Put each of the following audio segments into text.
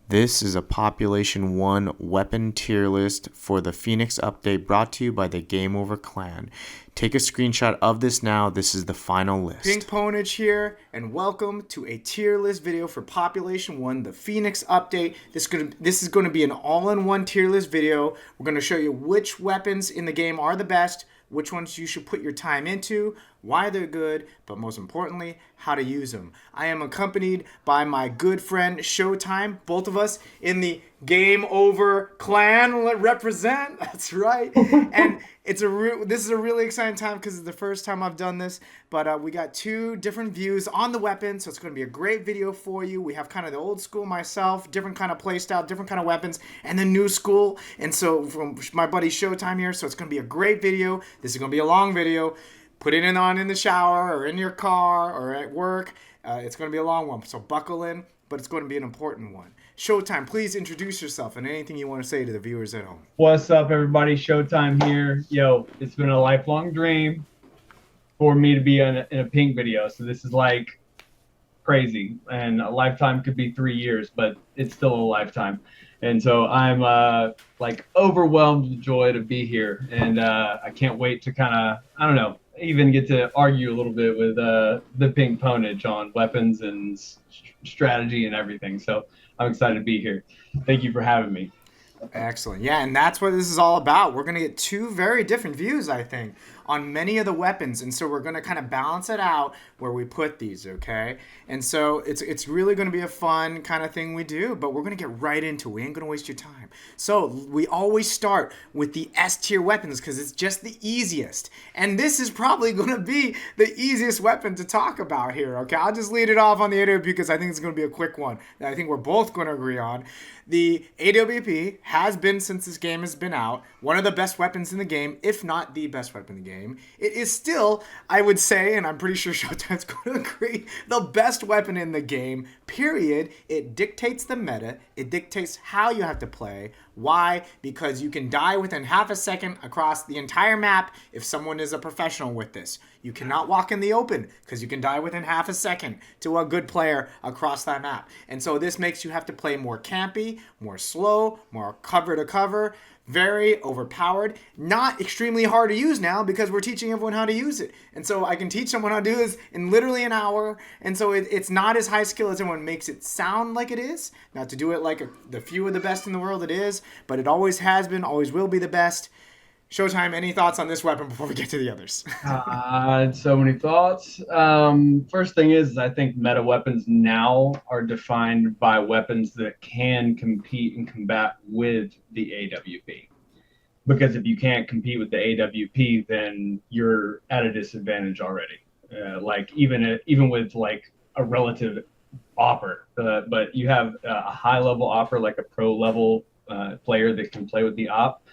This is a Population 1 weapon tier list for the Phoenix update brought to you by the Game Over clan. Take a screenshot of this now. This is the final list. Pink Ponage here, and welcome to a tier list video for Population 1, the Phoenix update. This is going to be an all-in-one tier list video. We're going to show you which weapons in the game are the best, which ones you should put your time into, why they're good, but most importantly, how to use them. I am accompanied by my good friend Showtime, both of us in the Game Over clan represent. That's right. And this is a really exciting time because it's the first time I've done this, but we got two different views on the weapon, so it's going to be a great video for you. We have kind of the old school myself, different kind of play style, different kind of weapons, and the new school. And so from my buddy Showtime here, so it's going to be a great video. This is going to be a long video. Put it in the shower or in your car or at work. It's going to be a long one, so buckle in, but it's going to be an important one. Showtime, please introduce yourself and anything you want to say to the viewers at home. What's up, everybody? Showtime here. Yo, it's been a lifelong dream for me to be in a pink video, so this is like crazy. And a lifetime could be 3 years, but it's still a lifetime. And so I'm like overwhelmed with joy to be here, and I can't wait to kind of, I don't know, even get to argue a little bit with the Pink Ponage on weapons and strategy and everything. So I'm excited to be here. Thank you for having me. Excellent. Yeah, and that's what this is all about. We're going to get two very different views, I think, on many of the weapons. And so we're going to kind of balance it out where we put these, okay? And so it's really going to be a fun kind of thing we do, but we're going to get right into it. We ain't going to waste your time. So we always start with the S tier weapons because it's just the easiest. And this is probably going to be the easiest weapon to talk about here, okay? I'll just lead it off on the AWP because I think it's going to be a quick one that I think we're both going to agree on. The AWP has been, since this game has been out, one of the best weapons in the game, if not the best weapon in the game. It is still, I would say, and I'm pretty sure Showtime's going to agree, the best weapon in the game, period. It dictates the meta. It dictates how you have to play. Why? Because you can die within half a second across the entire map if someone is a professional with this. You cannot walk in the open because you can die within half a second to a good player across that map. And so this makes you have to play more campy, more slow, more cover to cover, very overpowered, not extremely hard to use now because we're teaching everyone how to use it. And so I can teach someone how to do this in literally an hour. And so it's not as high skill as everyone makes it sound like it is. Not to do it like the few of the best in the world it is, but it always has been, always will be the best. Showtime, any thoughts on this weapon before we get to the others? So many thoughts. First thing is, I think meta weapons now are defined by weapons that can compete and combat with the AWP. Because if you can't compete with the AWP, then you're at a disadvantage already. Like even with like a relative opper, but you have a high level opper, like a pro level player that can play with the op.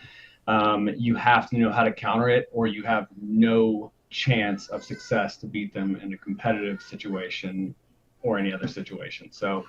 You have to know how to counter it, or you have no chance of success to beat them in a competitive situation or any other situation. So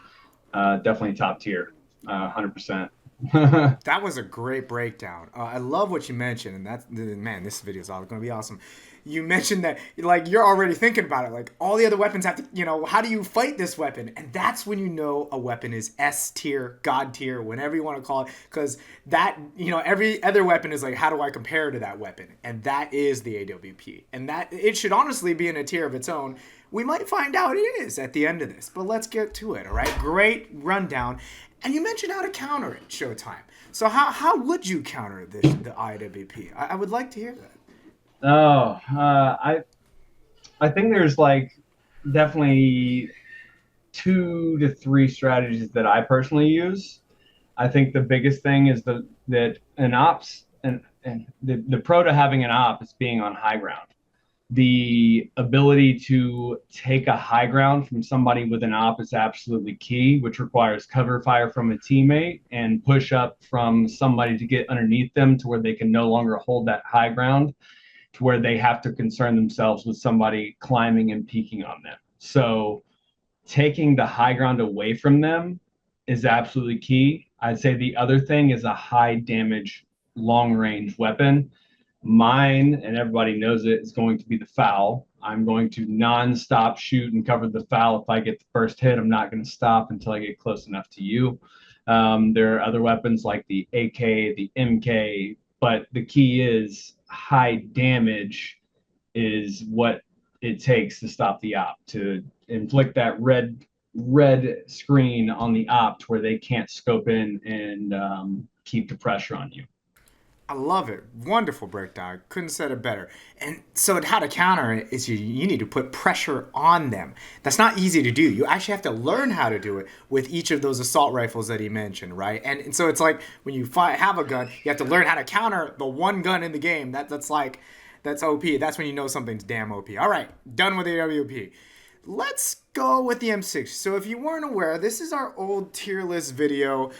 definitely top tier, 100%. That was a great breakdown. I love what you mentioned, and man, this video is going to be awesome. You mentioned that like you're already thinking about it, like all the other weapons have to, how do you fight this weapon? And that's when you know a weapon is S tier, God tier, whatever you want to call it, because that, every other weapon is like, how do I compare to that weapon? And that is the AWP, and that it should honestly be in a tier of its own. We might find out it is at the end of this, but let's get to it. All right, great rundown. And you mentioned how to counter it, Showtime. So how would you counter the IWP? I would like to hear that. I think there's like definitely 2 to 3 strategies that I personally use. I think the biggest thing is that an ops and the pro to having an op is being on high ground. The ability to take a high ground from somebody with an op is absolutely key, which requires cover fire from a teammate and push up from somebody to get underneath them to where they can no longer hold that high ground, to where they have to concern themselves with somebody climbing and peeking on them. So taking the high ground away from them is absolutely key. I'd say the other thing is a high damage long range weapon. Mine, and everybody knows it, is going to be the foul. I'm going to non-stop shoot and cover the foul. If I get the first hit, I'm not going to stop until I get close enough to you. There are other weapons like the AK, the MK, but the key is high damage is what it takes to stop the opt, to inflict that red screen on the opt where they can't scope in and keep the pressure on you. I love it. Wonderful breakdown. Couldn't said it better. And so how to counter it is you need to put pressure on them. That's not easy to do. You actually have to learn how to do it with each of those assault rifles that he mentioned, right? And so it's like when you have a gun, you have to learn how to counter the one gun in the game. That's OP. That's when you know something's damn OP. All right, done with the AWP. Let's go with the M60. So if you weren't aware, this is our old tier list video.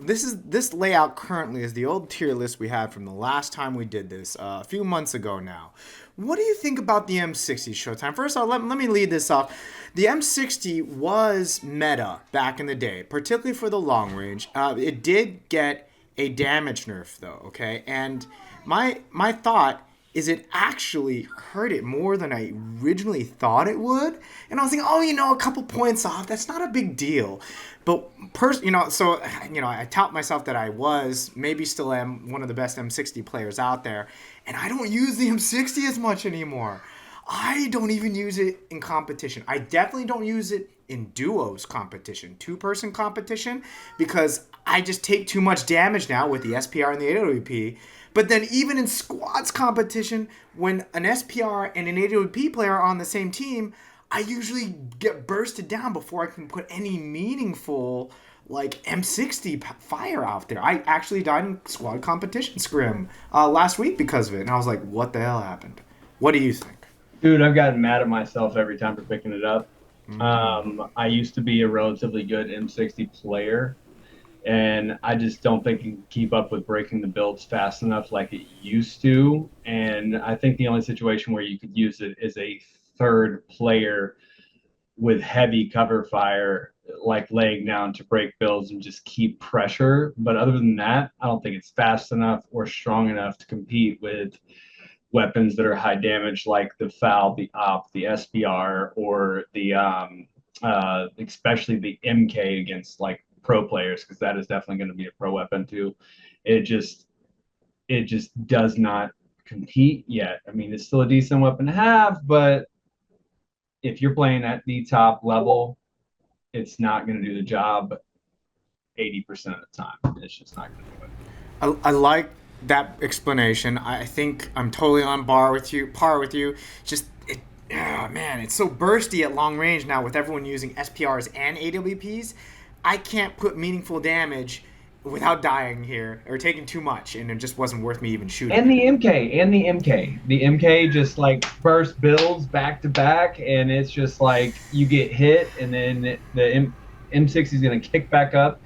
This layout currently is the old tier list we had from the last time we did this a few months ago now. What do you think about the M60 Showtime? First of all, let me lead this off. The M60 was meta back in the day, particularly for the long range. It did get a damage nerf though, okay? And my thought is it actually hurt it more than I originally thought it would. And I was thinking, a couple points off, that's not a big deal. But, I tout myself that I was, maybe still am, one of the best M60 players out there. And I don't use the M60 as much anymore. I don't even use it in competition. I definitely don't use it in duos competition, two-person competition, because I just take too much damage now with the SPR and the AWP. But then even in squads competition, when an SPR and an AWP player are on the same team, I usually get bursted down before I can put any meaningful M60 fire out there. I actually died in squad competition scrim last week because of it. And I was like, what the hell happened? What do you think? Dude, I've gotten mad at myself every time for picking it up. I used to be a relatively good M60 player, and I just don't think you can keep up with breaking the builds fast enough like it used to. And I think the only situation where you could use it is a third player with heavy cover fire, like laying down to break builds and just keep pressure. But other than that, I don't think it's fast enough or strong enough to compete with weapons that are high damage like the FAL, the OP, the SBR, or the especially the MK against pro players, because that is definitely going to be a pro weapon too. It just does not compete yet. I mean, it's still a decent weapon to have, but if you're playing at the top level, it's not going to do the job 80% of the time. It's just not going to do it. I like that explanation. I think I'm totally on par with you. Just it's so bursty at long range now with everyone using SPRs and AWPs. I can't put meaningful damage without dying here or taking too much, and it just wasn't worth me even shooting. And the MK just burst builds back to back, and it's just you get hit, and then the M60 is going to kick back up,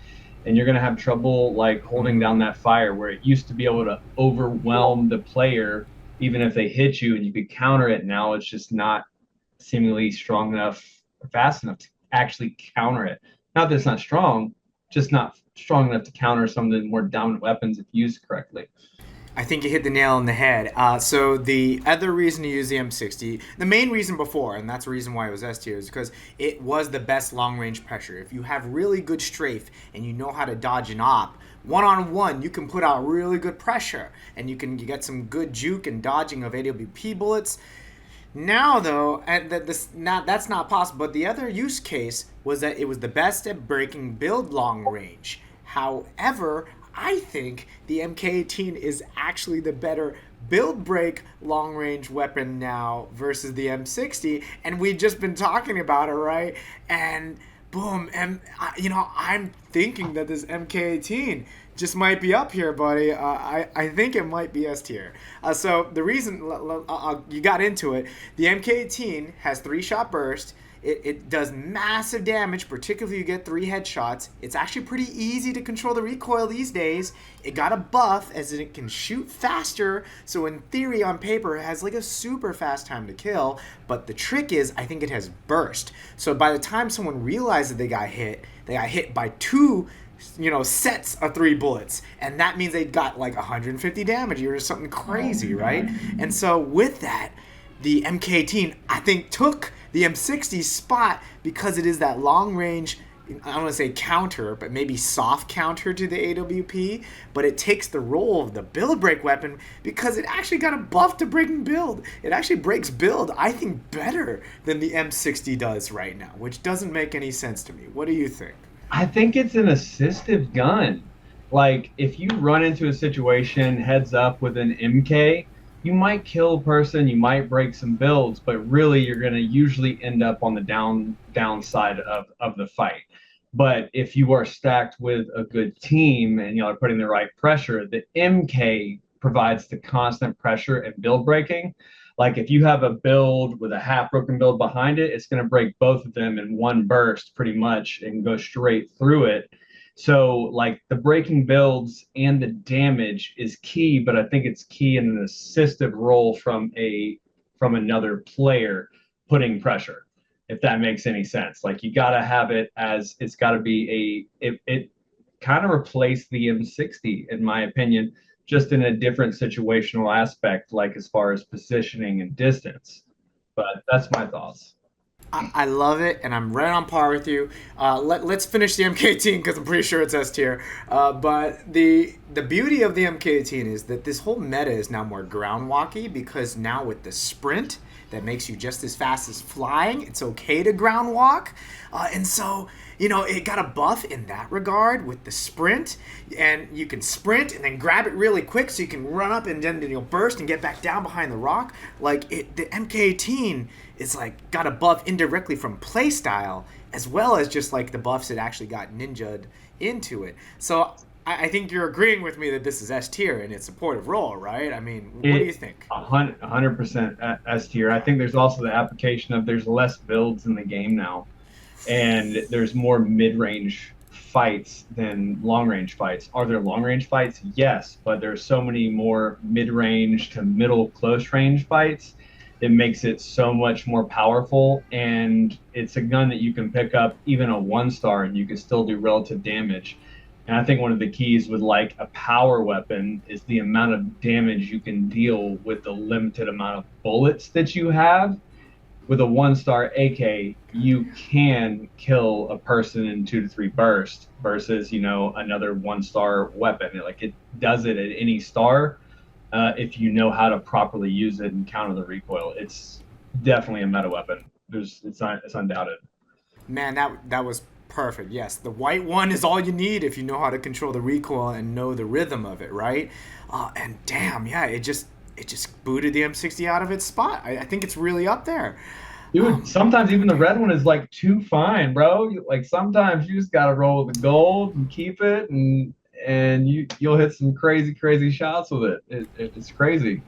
and you're going to have trouble holding down that fire, where it used to be able to overwhelm the player even if they hit you and you could counter it. Now it's just not seemingly strong enough or fast enough to actually counter it. Not that it's not strong, just not strong enough to counter some of the more dominant weapons if used correctly. I think you hit the nail on the head. So the other reason to use the M60, the main reason before, and that's the reason why it was S tier, is because it was the best long-range pressure. If you have really good strafe and you know how to dodge an op, one-on-one, you can put out really good pressure, and you get some good juke and dodging of AWP bullets. Now, though, that's not possible. But the other use case was that it was the best at breaking build long range. However, I think the MK18 is actually the better build break long range weapon now versus the M60, and we've just been talking about it, right? And boom, I'm thinking that this MK18 just might be up here, buddy. I think it might be S tier. So the reason you got into it, the MK18 has 3-shot burst. It does massive damage, particularly if you get 3 headshots. It's actually pretty easy to control the recoil these days. It got a buff as it can shoot faster, so in theory, on paper, it has a super fast time to kill. But the trick is, I think it has burst. So by the time someone realizes they got hit by 2 sets of 3 bullets, and that means they got 150 damage or something crazy, right? And so with that, the MK18 I think took the M60's spot because it is that long range I don't want to say counter, but maybe soft counter to the AWP, but it takes the role of the build break weapon because it actually got a buff to breaking build. It actually breaks build, I think, better than the M60 does right now, which doesn't make any sense to me. What do you think? I think it's an assistive gun. Like if you run into a situation heads up with an MK, you might kill a person, you might break some builds, but really you're going to usually end up on the downside of the fight. But if you are stacked with a good team and you're putting the right pressure, the MK provides the constant pressure and build breaking. Like if you have a build with a half broken build behind it, it's going to break both of them in one burst pretty much and go straight through it. So like the breaking builds and the damage is key, but I think it's key in an assistive role from another player putting pressure, if that makes any sense. Like you got to have it as it's got to be it kind of replaced the M60 in my opinion, just in a different situational aspect, like as far as positioning and distance. But that's my thoughts. I love it, and I'm right on par with you. Let's finish the MK18 because I'm pretty sure it's S tier. But the beauty of the MK18 is that this whole meta is now more ground walky because now with the sprint that makes you just as fast as flying, it's okay to ground walk. And so, it got a buff in that regard with the sprint, and you can sprint and then grab it really quick so you can run up and then you'll burst and get back down behind the rock. Like the MK18 is like got a buff indirectly from playstyle as well as just like the buffs that actually got ninja'd into it. So I think you're agreeing with me that this is S tier in its supportive role, right? I mean, what do you think? 100% S tier. I think there's also the application of there's less builds in the game now, and there's more mid-range fights than long-range fights. Are there long-range fights? Yes, but there's so many more mid-range to middle close-range fights. It makes it so much more powerful, and it's a gun that you can pick up even a 1-star and you can still do relative damage. And I think one of the keys with like a power weapon is the amount of damage you can deal with the limited amount of bullets that you have. With a 1-star AK, you can kill a person in 2 to 3 bursts versus, another 1-star weapon. Like it does it at any star. If you know how to properly use it and counter the recoil, it's definitely a meta weapon. It's undoubted. Man, that was perfect. Yes, the white one is all you need if you know how to control the recoil and know the rhythm of it, right? And damn, yeah, it just booted the M60 out of its spot. I think it's really up there. Dude, sometimes even the red one is like too fine, bro. Like sometimes you just gotta roll with the gold and keep it, and you'll hit some crazy shots with it. It's crazy.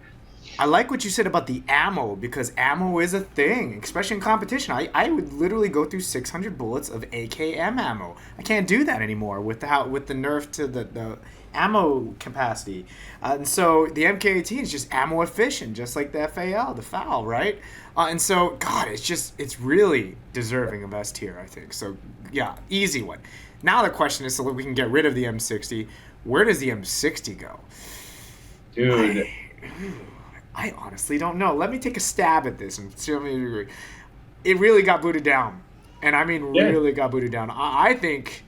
I like what you said about the ammo because ammo is a thing, especially in competition. I would literally go through 600 bullets of AKM ammo. I can't do that anymore with the nerf to the ammo capacity. And so the MK18 is just ammo efficient, just like the FAL, the FAL, right? And so, God, it's really deserving of S tier, I think. So, yeah, easy one. Now the question is, so that we can get rid of the M60, where does the M60 go? Dude. I honestly don't know. Let me take a stab at this and see how many agree. It really got booted down. And I mean really got booted down. I think,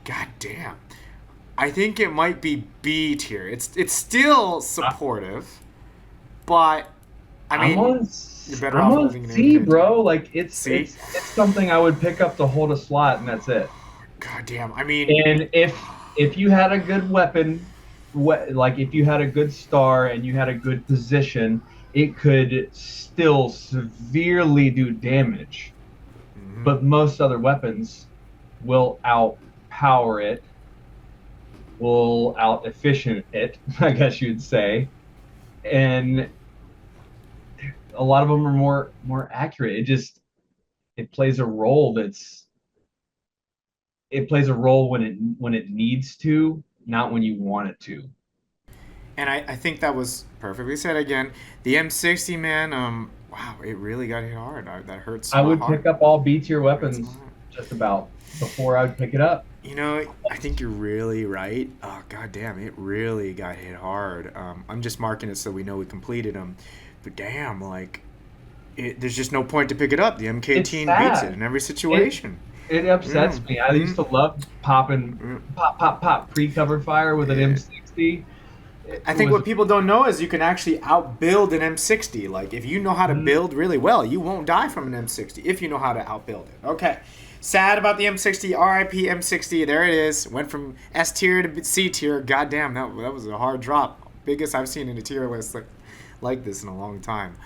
god damn, I think it might be B tier. It's still supportive, but I mean, you're better off holding an C, bro. Like it's something I would pick up to hold a slot, and that's it. God damn. I mean, and if you had a good weapon, like if you had a good star and you had a good position, it could still severely do damage. Mm-hmm. But most other weapons will outpower it, will out efficient it, I guess you'd say, and a lot of them are more accurate. It plays a role when it needs to, not when you want it to. And I think that was perfectly said again. The M60, man, wow, it really got hit hard. That hurts. I would pick up all B tier weapons just about before I would pick it up. I think you're really right. Oh, god damn, it really got hit hard. I'm just marking it so we know we completed them. But damn, like, there's just no point to pick it up. The MK18 beats it in every situation. It upsets me. I used to love popping pop pre-cover fire with an Yeah. M60. It I think was what people don't know is you can actually outbuild an M60. Like if you know how to build really well, you won't die from an M60 if you know how to outbuild it. Okay. Sad about the M60. RIP M60. There it is. Went from S tier to C tier. Goddamn, that was a hard drop. Biggest I've seen in a tier list like this in a long time.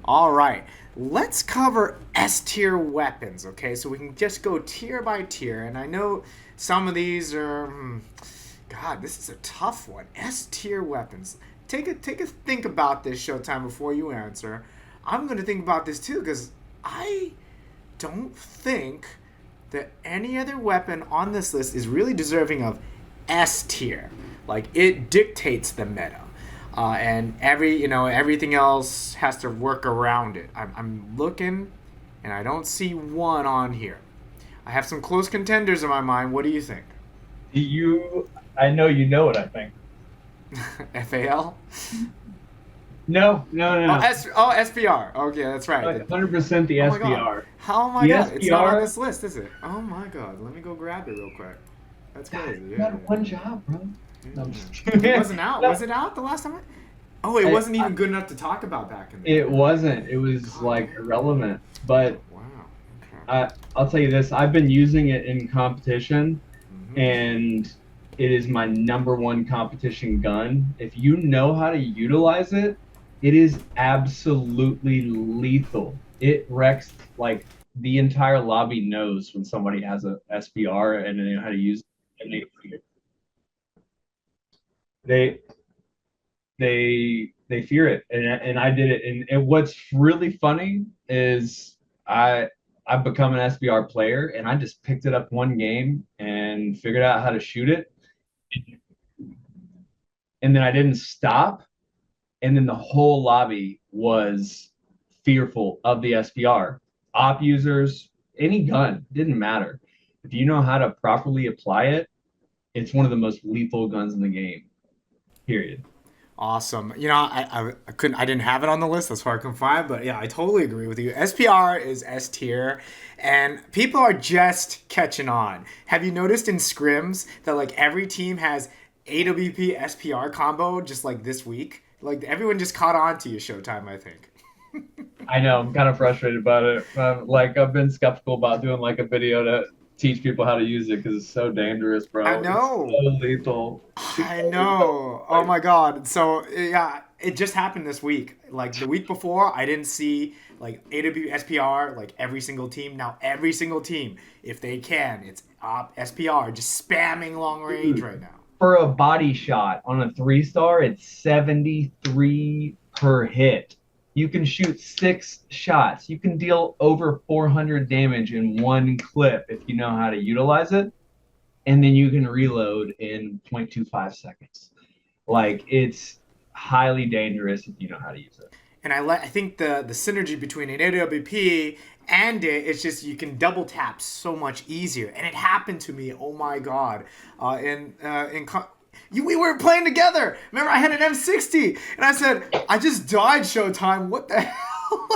All right. Let's cover S tier weapons, okay? So we can just go tier by tier. And I know some of these are God, this is a tough one. S tier weapons. Take a think about this, Showtime, before you answer. I'm gonna think about this too because I don't think that any other weapon on this list is really deserving of S tier. Like it dictates the meta, and everything else has to work around it. I'm looking, and I don't see one on here. I have some close contenders in my mind. What do you think? you. I know you know what I think. FAL? No, no, no, Oh, no. SPR. Okay, that's right. Like 100% the Oh my god. SBR. How am I The god? It's not on SBR. this list, is it? Oh my god. Let me go grab it real quick. That's God, crazy. you Yeah. got one job, bro. No, I'm just It kidding. wasn't out. No, Was it out the last time? Oh, it wasn't even good enough to talk about back in the day. it wasn't. It was like irrelevant. But Wow. Okay. I'll tell you this. I've been using it in competition, Mhm. and it is my number one competition gun. If you know how to utilize it, it is absolutely lethal. It wrecks like the entire lobby knows when somebody has a SBR and they know how to use it. And they they fear it, and I did it. And what's really funny is I've become an SBR player, and I just picked it up one game and figured out how to shoot it, and then I didn't stop, and then the whole lobby was fearful of the SBR. Op users, any gun, didn't matter. If you know how to properly apply it, it's one of the most lethal guns in the game. Period. Awesome. I couldn't. I didn't have it on the list. That's why I couldn't find it. But yeah, I totally agree with you. SPR is S tier, and people are just catching on. Have you noticed in scrims that like every team has AWP SPR combo just like this week? Like everyone just caught on to you, Showtime. I think. I know I'm kind of frustrated about it. Like I've been skeptical about doing like a video to teach people how to use it because it's so dangerous, I bro. It's so know. lethal. It's I so lethal. know. Oh Like, my god. So yeah, it just happened this week. Like the week before, I didn't see like AW SPR like every single team. Now every single team, if they can, it's op SPR just spamming long range dude, right now. for a body shot on a 3-star, it's 73 per hit. You can shoot 6 shots. You can deal over 400 damage in one clip if you know how to utilize it, and then you can reload in 0.25 seconds. Like it's highly dangerous if you know how to use it. And I think the synergy between an AWP and it's just you can double tap so much easier. And it happened to me. Oh my god! We were playing together. Remember, I had an M60, and I said, I just died. Showtime. What the hell?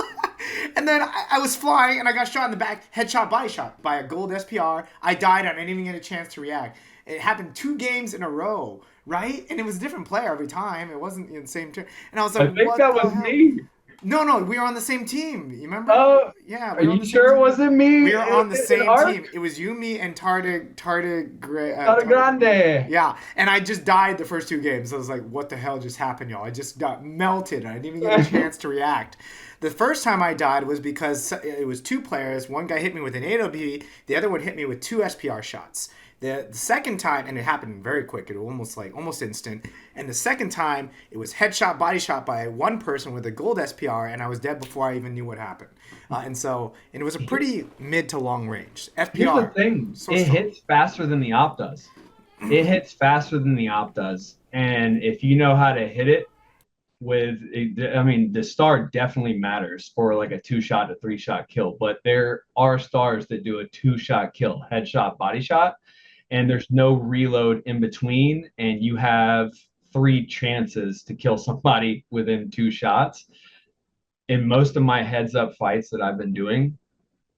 And then I was flying, and I got shot in the back, headshot, body shot by a gold SPR. I died. I didn't even get a chance to react. It happened 2 games in a row, right? And it was a different player every time. It wasn't in the same turn. And I was I like, think what that the was hell? me. No, no, we were on the same team. You remember? Oh, Yeah, are we were on you the same sure it team. wasn't me? We were on the In same Arc? team. It was you, me, and Got a grande. Yeah, and I just died the first 2 games. I was like, what the hell just happened, y'all? I just got melted. I didn't even get a chance to react. The first time I died was because it was 2 players. One guy hit me with an AWP. The other one hit me with 2 SPR shots. The second time, and it happened very quick. It was almost instant. And the second time, it was headshot, body shot by one person with a gold SPR, and I was dead before I even knew what happened. And it was a pretty mid to long range. Here's the FPR, thing. so It strong. hits faster than the op does. It hits faster than the op does. And if you know how to hit it I mean, the star definitely matters for like a 2-shot to 3-shot kill, but there are stars that do a 2-shot kill, headshot, body shot, and there's no reload in between, and you have 3 chances to kill somebody within 2 shots. In most of my heads up fights that I've been doing,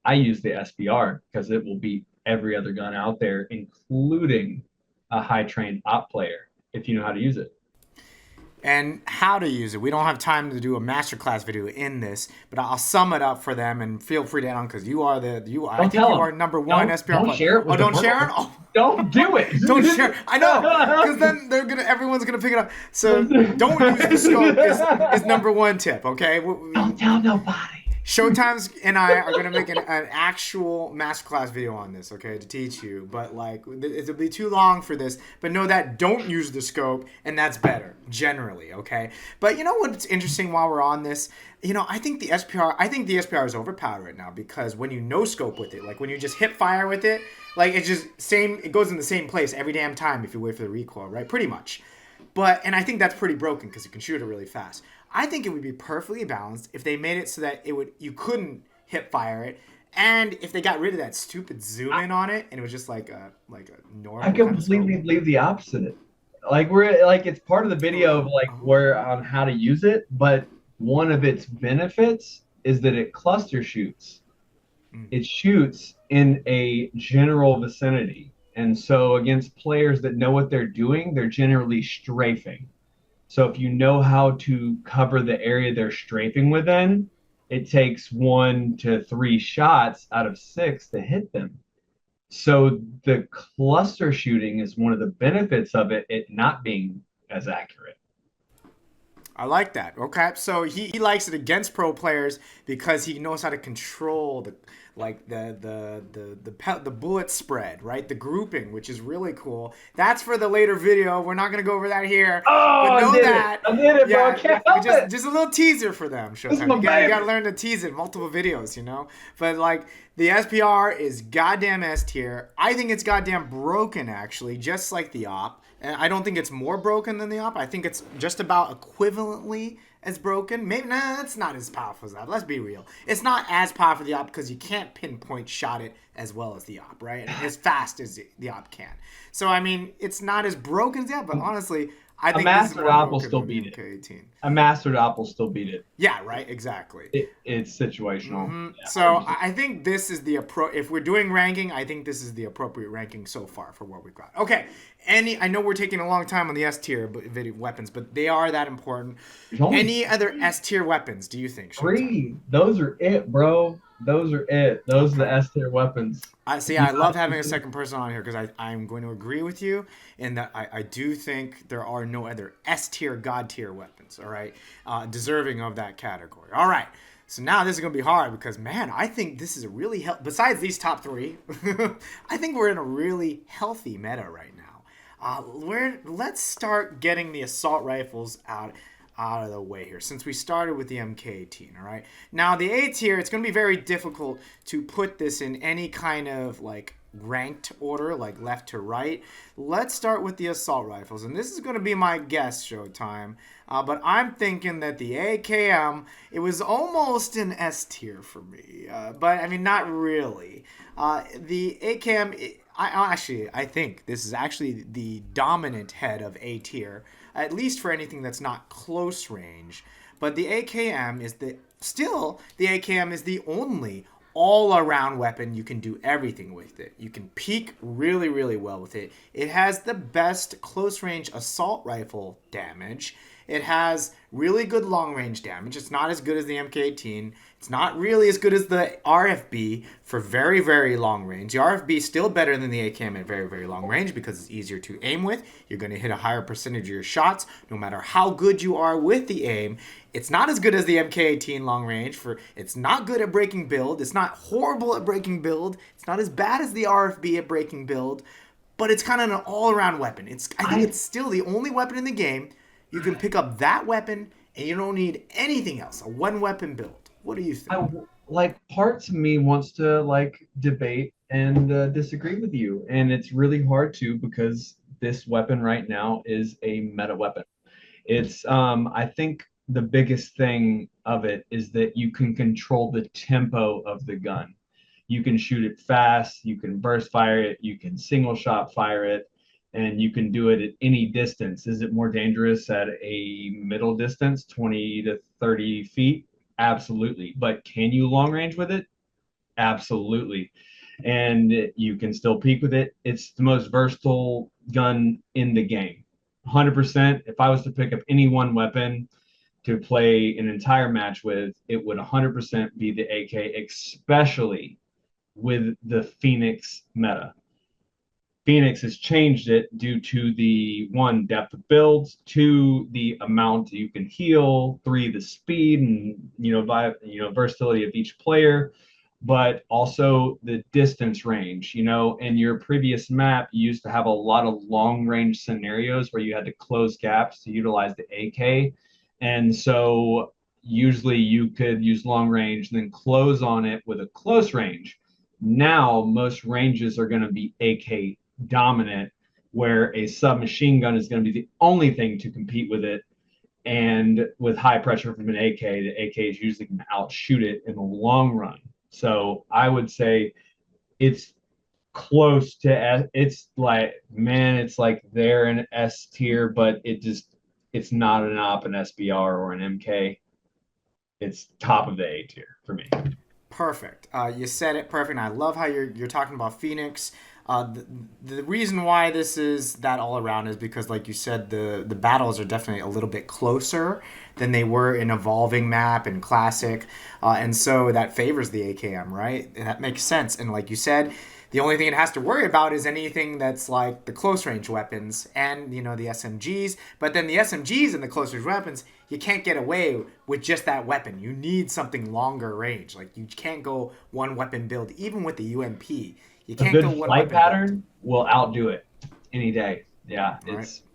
I use the SBR because it will beat every other gun out there, including a high trained op player, if you know how to use it. And how to use it. We don't have time to do a masterclass video in this, but I'll sum it up for them, and feel free to add on because I Don't think tell you them. are number one SPR Don't player. share it with Oh, the don't share it. world. Oh. Don't do it. Don't share. I know, because then everyone's gonna pick it up. So don't use the scope is number one tip. Okay. Don't tell nobody. Showtimes and I are gonna make an actual masterclass video on this, okay, to teach you. But like, it'll be too long for this. But know that don't use the scope, and that's better generally, okay. But you know what's interesting while we're on this? I think the SPR is overpowered right now because when you no scope with it, like when you just hip fire with it, like it's just it goes in the same place every damn time if you wait for the recoil, right? Pretty much. And I think that's pretty broken because you can shoot it really fast. I think it would be perfectly balanced if they made it so that you couldn't hip fire it, and if they got rid of that stupid zoom in on it, and it was just like a normal. I completely believe the opposite. Like it's part of the video of where on how to use it, but one of its benefits is that it cluster shoots. It shoots in a general vicinity. And so against players that know what they're doing, they're generally strafing. So if you know how to cover the area they're strafing within, it takes 1 to 3 shots out of 6 to hit them. So the cluster shooting is one of the benefits of it not being as accurate. I like that. Okay, so he likes it against pro players because he knows how to control the bullet spread, right? The grouping, which is really cool. That's for the later video. We're not gonna go over that here. Oh, but know I did that. it. I did it, bro. I can't help it. Just a little teaser for them. Showtime. You gotta learn to tease it. Multiple videos, But like the SPR is goddamn S tier. I think it's goddamn broken actually, just like the op. And I don't think it's more broken than the op. I think it's just about equivalently as broken. Maybe it's not as powerful as that. Let's be real. It's not as powerful as the op because you can't pinpoint shot it as well as the op, right? And as fast as the op can. So I mean, it's not as broken as the op, but honestly, I think a mastered op will still beat it. MK18. A mastered op will still beat it. Yeah, right. Exactly. It's situational. Mm-hmm. Yeah, so I think this is the if we're doing ranking, I think this is the appropriate ranking so far for what we've got. Okay. I know we're taking a long time on the S tier video weapons, but they are that important. Any other S tier weapons? Do you think? 3. Those are it, bro. Those are it. Those are the S tier weapons. I love having a second person on here because I'm going to agree with you in that I do think there are no other S tier, God tier weapons, all right, deserving of that category. All right, so now this is going to be hard because, man, I think this is a really besides these top 3, I think we're in a really healthy meta right now. Let's start getting the assault rifles out of the way here since we started with the MK18. All right, now the A tier, it's going to be very difficult to put this in any kind of like ranked order, like left to right. Let's start with the assault rifles, and this is going to be my guess, Showtime, but I'm thinking that the AKM, it was almost an S tier for me, but I mean not really. The AKM, I think this is actually the dominant head of A tier, at least for anything that's not close range. But the AKM is the AKM is the only all-around weapon. You can do everything with it. You can peek really, really well with it. It has the best close-range assault rifle damage. It has really good long-range damage. It's not as good as the MK18. It's not really as good as the RFB for very, very long range. The RFB is still better than the AKM at very, very long range because it's easier to aim with. You're going to hit a higher percentage of your shots no matter how good you are with the aim. It's not as good as the MK18 long range. It's not good at breaking build. It's not horrible at breaking build. It's not as bad as the RFB at breaking build. But it's kind of an all-around weapon. I think it's still the only weapon in the game. You can pick up that weapon and you don't need anything else. A one-weapon build. What do you think? Parts of me wants to debate and disagree with you, and it's really hard to because this weapon right now is a meta weapon. It's I think the biggest thing of it is that you can control the tempo of the gun. You can shoot it fast, you can burst fire it, you can single shot fire it, and you can do it at any distance. Is it more dangerous at a middle distance, 20 to 30 feet? Absolutely. But can you long range with it? Absolutely. and you can still peek with it. It's the most versatile gun in the game. 100%. If I was to pick up any one weapon to play an entire match with, it would 100% be the AK, especially with the Phoenix meta. Phoenix has changed it due to the one, depth of builds, two, the amount you can heal, three, the speed and versatility of each player, but also the distance range. In your previous map, you used to have a lot of long range scenarios where you had to close gaps to utilize the AK, and so usually you could use long range and then close on it with a close range. Now most ranges are going to be AK dominant, where a submachine gun is going to be the only thing to compete with it. And with high pressure from an AK, the AK is usually going to outshoot it in the long run. So I would say it's close to, it's like, man, it's like they're an S tier, but it's not an op, an SBR, or an MK. It's top of the A tier for me. Perfect. You said it perfect. And I love how you're talking about Phoenix. The reason why this is that all around is because, like you said, the battles are definitely a little bit closer than they were in Evolving Map and Classic, and so that favors the AKM, right? And that makes sense. And like you said, the only thing it has to worry about is anything that's like the close range weapons and the SMGs. But then the SMGs and the close range weapons, you can't get away with just that weapon. You need something longer range. Like you can't go one weapon build, even with the UMP. You A can't good go one flight weapon pattern build. will outdo it any day. Yeah, All it's right.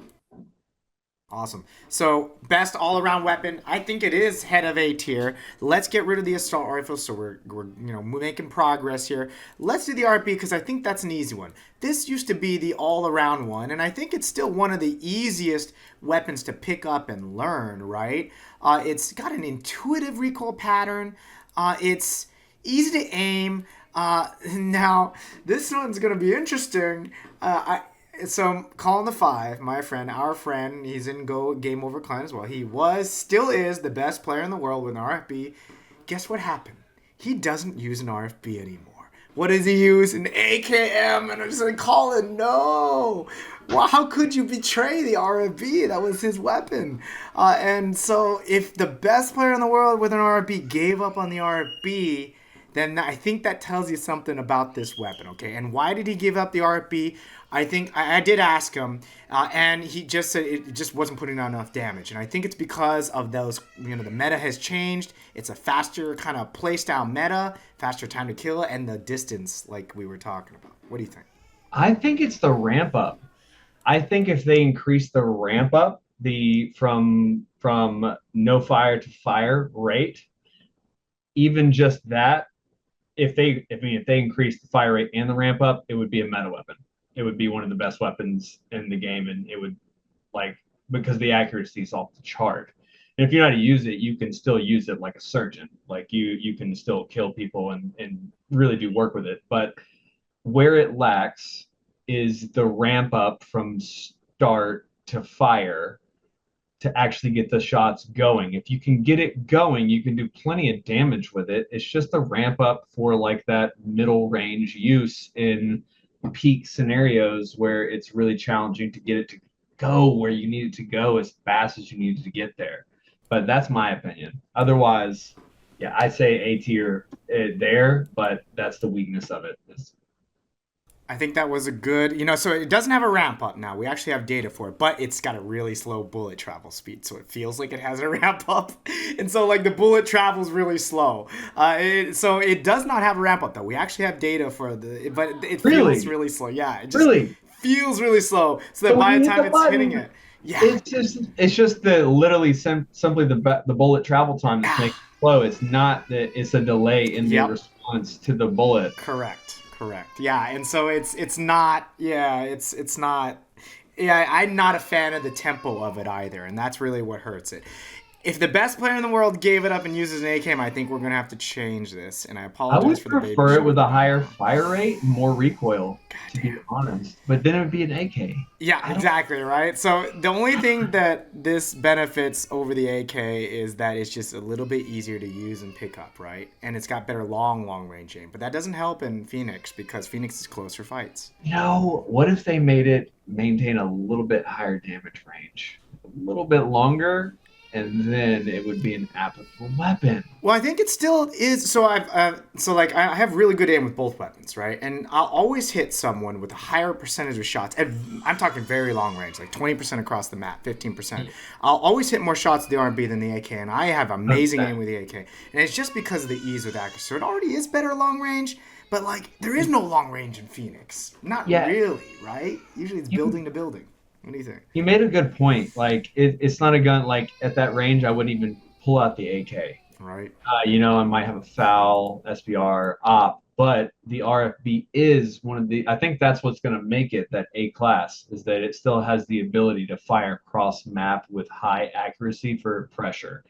Awesome. So best all-around weapon, I think it is head of A tier. Let's get rid of the assault rifle. So we're making progress here. Let's do the RP because I think that's an easy one. This used to be the all-around one, and I think it's still one of the easiest weapons to pick up and learn. Right? It's got an intuitive recoil pattern. It's easy to aim. Now this one's gonna be interesting. So calling the five, my friend, our friend, he's in Go Game Over Clan as well. He still is the best player in the world with an RFB. Guess what happened? He doesn't use an RFB anymore. What does he use? An AKM. And I'm just like, Colin, no. Well, how could you betray the RFB? That was his weapon. And so if the best player in the world with an RFB gave up on the RFB, then I think that tells you something about this weapon, okay? And why did he give up the RFB? I think I did ask him, and he just said it just wasn't putting out enough damage. And I think it's because of those, the meta has changed. It's a faster kind of playstyle meta, faster time to kill, and the distance, like we were talking about. What do you think? I think it's the ramp up. I think if they increase the ramp up, the from no fire to fire rate, even just that, if they increase the fire rate and the ramp up, it would be a meta weapon. It would be one of the best weapons in the game, and it would, like, because the accuracy is off the chart. And if you know how to use it, you can still use it like a surgeon. Like you can still kill people and really do work with it. But where it lacks is the ramp up from start to fire to actually get the shots going. If you can get it going, you can do plenty of damage with it. It's just a ramp up for like that middle range use in peak scenarios where it's really challenging to get it to go where you need it to go as fast as you need it to get there. But that's my opinion. Otherwise, yeah, I say A tier there, but that's the weakness of it. I think that was a good, so it doesn't have a ramp up now. We actually have data for it, but it's got a really slow bullet travel speed. So it feels like it has a ramp up. And so, like, the bullet travels really slow. So it does not have a ramp up, though. We actually have data for but it feels really slow. Yeah, it just feels really slow. So that by the time it's hitting it, yeah. It's just the literally simply the bullet travel time that's making it slow. It's not that it's a delay in the response to the bullet. Correct. Yeah, and so it's not. Yeah, it's not. Yeah, I'm not a fan of the tempo of it either, and that's really what hurts it. If the best player in the world gave it up and uses an AKM, I think we're gonna have to change this. And I I apologize would for the baby prefer it shower. with a higher fire rate and more recoil, to be honest. But then it would be an AK. Yeah, exactly, right? So the only thing that this benefits over the AK is that it's just a little bit easier to use and pick up, right? And it's got better long range aim. But that doesn't help in Phoenix because Phoenix is closer fights. What if they made it maintain a little bit higher damage range? A little bit longer, and then it would be an applicable weapon. Well, I think it still is. So I have really good aim with both weapons, right? And I'll always hit someone with a higher percentage of shots. And I'm talking very long range, like 20% across the map, 15%. I'll always hit more shots with the R&B than the AK, and I have amazing aim with the AK. And it's just because of the ease with accuracy. So it already is better long range, but like there is no long range in Phoenix. Not really, right? Usually it's building to building. What do you think? You made a good point. Like it's not a gun. Like at that range, I wouldn't even pull out the AK. Right. I might have a foul, SBR, op, but the RFB is one of the. I think that's what's going to make it that A class is that it still has the ability to fire cross map with high accuracy for pressure.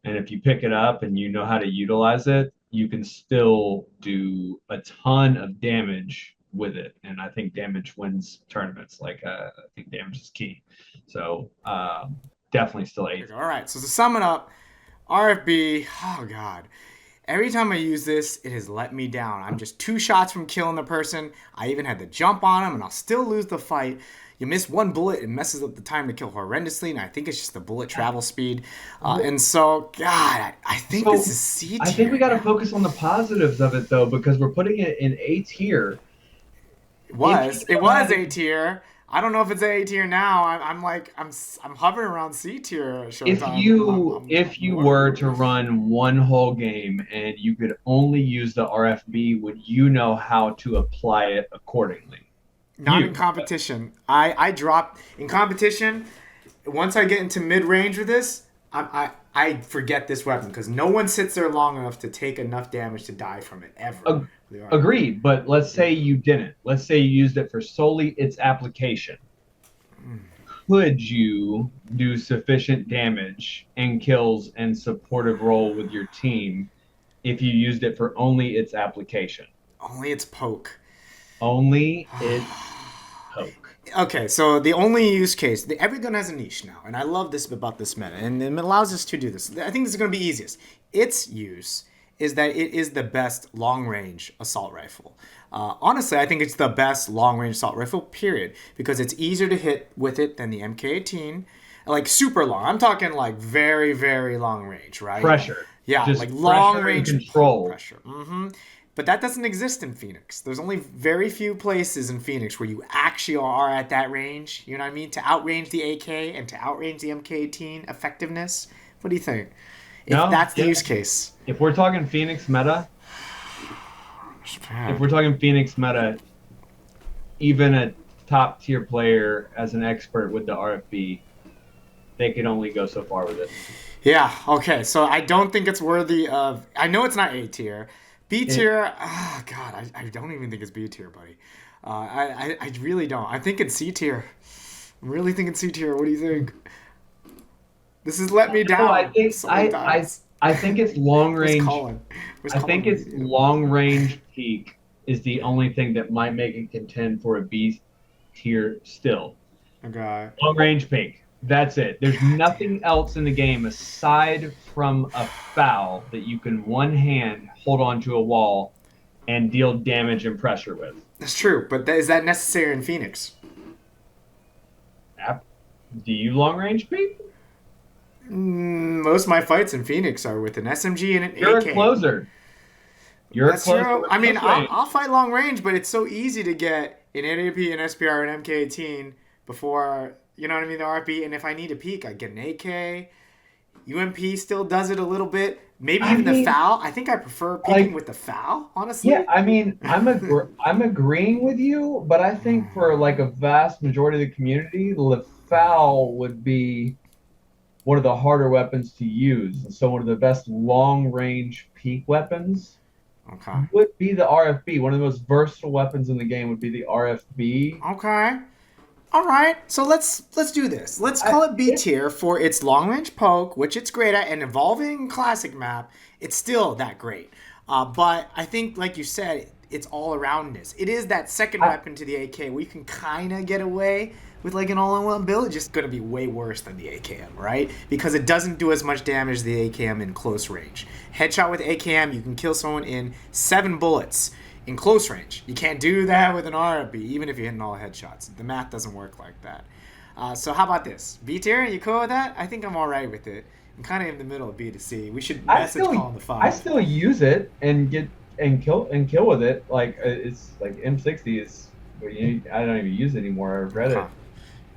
And if you pick it up and you know how to utilize it, you can still do a ton of damage with it. And I think damage wins tournaments. Like I think damage is key. So definitely still 8. All right. So to sum it up, RFB. Oh God. Every time I use this, it has let me down. I'm just 2 shots from killing the person. I even had to jump on him, and I'll still lose the fight. You miss one bullet, it messes up the time to kill horrendously, and I think it's just the bullet travel speed. And so, God, I think this is C tier. I think we got to focus on the positives of it, though, because we're putting it in A tier. It was A tier. I don't know if it's A tier now. I'm hovering around C tier. If you were to run one whole game and you could only use the RFB, would you know how to apply it accordingly? Not in competition. I dropped in competition. Once I get into mid range with this, I forget this weapon because no one sits there long enough to take enough damage to die from it ever. Agreed, but let's say you didn't. Let's say you used it for solely its application. Could you do sufficient damage and kills and supportive role with your team if you used it for only its application? Only its poke. Only its poke. Okay, so the only use case, every gun has a niche now, and I love this about this meta, and it allows us to do this. I think this is going to be easiest. Its use is that it is the best long-range assault rifle. Honestly, I think it's the best long-range assault rifle, period, because it's easier to hit with it than the MK18. Like, super long. I'm talking, like, very, very long range, right? Pressure. Yeah, just like long-range control. Pressure. But that doesn't exist in Phoenix. There's only very few places in Phoenix where you actually are at that range. You know what I mean? To outrange the AK and to outrange the MK18 effectiveness. What do you think? If that's the use case. If we're talking Phoenix meta, even a top tier player as an expert with the RFB, they can only go so far with it. Yeah, okay. So I don't think it's worthy of... I know it's not A tier. B tier, God, I don't even think it's B tier, buddy. I really don't. I think it's C tier. I'm really thinking C tier. What do you think? This has let me down. I think it's long range. I think its long range peak is the only thing that might make it contend for a B tier still. Okay. Long range peak. That's it. There's nothing else in the game aside from a foul that you can one hand hold onto a wall and deal damage and pressure with. That's true, but is that necessary in Phoenix? Do you long range peek? Most of my fights in Phoenix are with an SMG and an AK. You're a closer. That's true. I mean, I'll fight long range, but it's so easy to get an AWP, an SPR, and MK18 before, you know what I mean, the RP. And if I need a peek, I get an AK. UMP still does it a little bit. Maybe even the foul. I think I prefer peeking with the foul, honestly. Yeah, I mean, I'm agreeing with you, but I think for like a vast majority of the community, the foul would be one of the harder weapons to use. And so one of the best long-range peak weapons would be the RFB. One of the most versatile weapons in the game would be the RFB. Okay. All right, so let's do this. Let's call it B tier for its long range poke, which it's great at, and evolving classic map. It's still that great. But I think, like you said, it's all aroundness. It is that second I, weapon to the AK where you can kind of get away with like an all-in-one build. It's just gonna be way worse than the AKM, right? Because it doesn't do as much damage as the AKM in close range. Headshot with AKM, you can kill someone in 7 bullets in close range. You can't do that with an RFB, even if you're hitting all headshots. The math doesn't work like that. So how about this? B tier, you cool with that? I think I'm all right with it. I'm kind of in the middle of B to C. We should message Colin the I five. still use it and get and kill with it. Like it's like M60 is. Well, I don't even use it anymore. I've read it. Huh.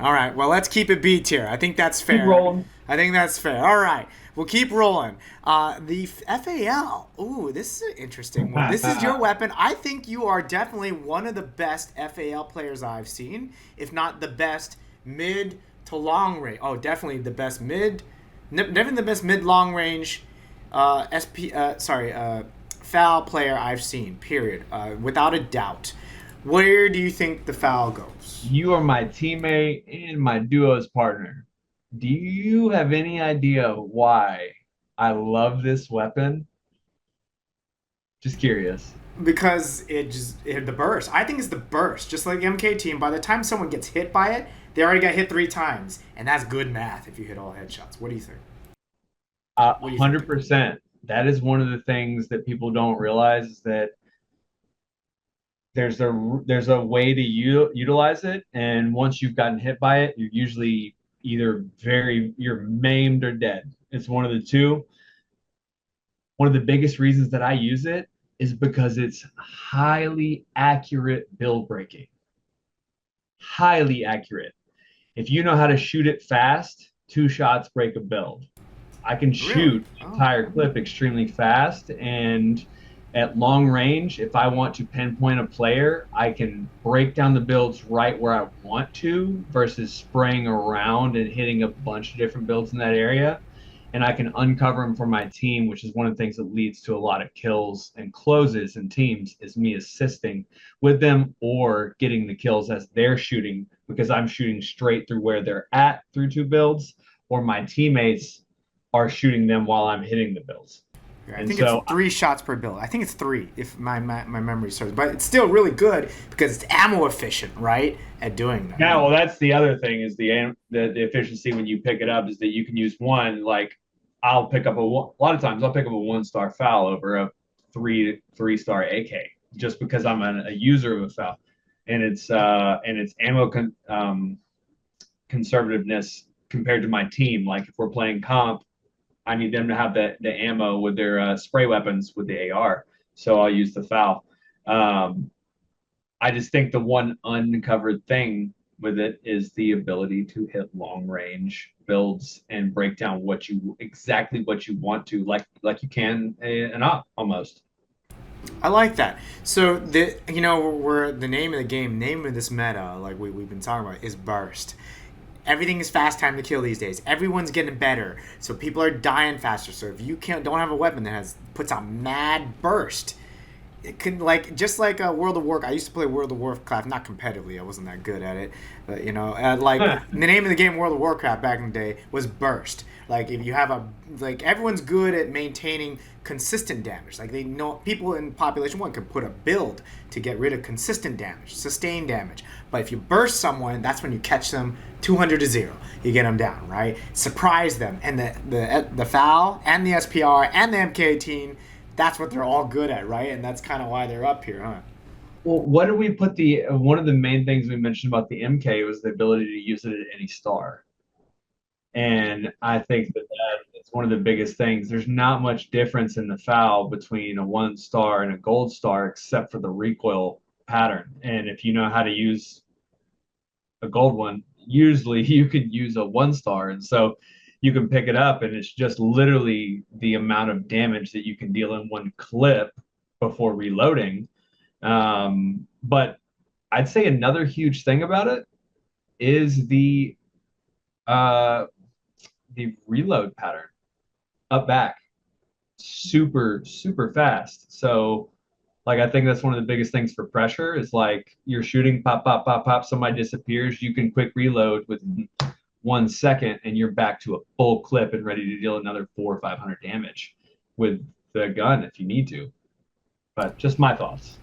All right. Well, let's keep it B tier. I think that's Keep fair. rolling. I think that's fair. All right. We'll keep rolling. The FAL. Ooh, this is an interesting one. This is your weapon. I think you are definitely one of the best FAL players I've seen, if not the best mid to long range. Oh, definitely the best mid. Definitely the best mid long range. FAL player I've seen. Period. Without a doubt. Where do you think the FAL goes? You are my teammate and my duo's partner. Do you have any idea why I love this weapon? Just curious. Because the burst. I think it's the burst. Just like MK team, by the time someone gets hit by it, they already got hit 3 times, and that's good math if you hit all headshots. What do you think? What do you think? 100%. That is one of the things that people don't realize is that there's a way to utilize it, and once you've gotten hit by it, you're usually you're maimed or dead. It's one of the two. One of the biggest reasons that I use it is because it's highly accurate build breaking. Highly accurate. If you know how to shoot it fast, 2 shots break a build. I can Really? shoot the Oh. entire clip extremely fast, and at long range, if I want to pinpoint a player, I can break down the builds right where I want to versus spraying around and hitting a bunch of different builds in that area. And I can uncover them for my team, which is one of the things that leads to a lot of kills and closes in teams is me assisting with them or getting the kills as they're shooting because I'm shooting straight through where they're at through 2 builds, or my teammates are shooting them while I'm hitting the builds. Yeah, I And think it's so 3 shots per build. I think it's 3 if my memory serves. But it's still really good because it's ammo efficient, right? At doing that. yeah, well, that's the other thing is the efficiency when you pick it up is that you can use one. Like I'll pick up a lot of times I'll pick up a 1 star foul over a three-star AK just because I'm a user of a foul, and it's ammo conservativeness compared to my team. Like if we're playing comp, I need them to have the ammo with their spray weapons with the AR, so I'll use the foul. Um, I just think the one uncovered thing with it is the ability to hit long range builds and break down exactly what you want to, like you can an op almost. I like that. So we're the name of the game, name of this meta, like we've been talking about, is burst. Everything is fast time to kill these days. Everyone's getting better, so people are dying faster. So if you don't have a weapon that puts out mad burst, it can just like a World of Warcraft. I used to play World of Warcraft, not competitively. I wasn't that good at it, but like the name of the game World of Warcraft back in the day was burst. Like if you have everyone's good at maintaining consistent damage. Like they know people in population 1 can put a build to get rid of consistent damage, sustained damage. But if you burst someone, that's when you catch them 200 to 0. You get them down, right? Surprise them, and the FAL and the SPR and the MK18, that's what they're all good at, right? And that's kind of why they're up here, huh? Well, what did we put the one of the main things we mentioned about the MK was the ability to use it at any star. And I think that is one of the biggest things. There's not much difference in the foul between a 1 star and a gold star, except for the recoil pattern. And if you know how to use a gold one, usually you could use a 1 star. And so you can pick it up, and it's just literally the amount of damage that you can deal in one clip before reloading. But I'd say another huge thing about it is uh, the reload pattern up back super super fast. So Like I think that's one of the biggest things for pressure is like you're shooting, pop, pop, pop, pop, somebody disappears, you can quick reload within 1 second, and you're back to a full clip and ready to deal another 400 or 500 damage with the gun if you need to. But just my thoughts.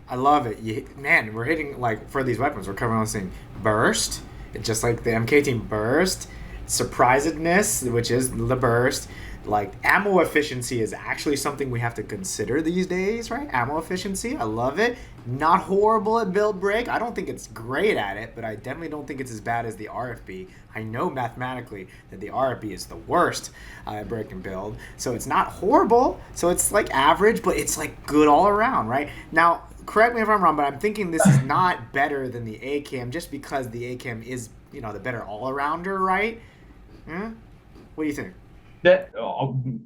I love it. Man, we're hitting, like, for these weapons, we're covering on this thing. Burst, just like the MK team burst. Surprisedness, which is the burst. Like, ammo efficiency is actually something we have to consider these days, right? Ammo efficiency, I love it. Not horrible at build break. I don't think it's great at it, but I definitely don't think it's as bad as the RFB. I know mathematically that the RFB is the worst at break and build. So it's not horrible. So it's like average, but it's like good all around, right? Now, correct me if I'm wrong, but I'm thinking this is not better than the ACAM just because the ACAM is, the better all-arounder, right? What do you think? That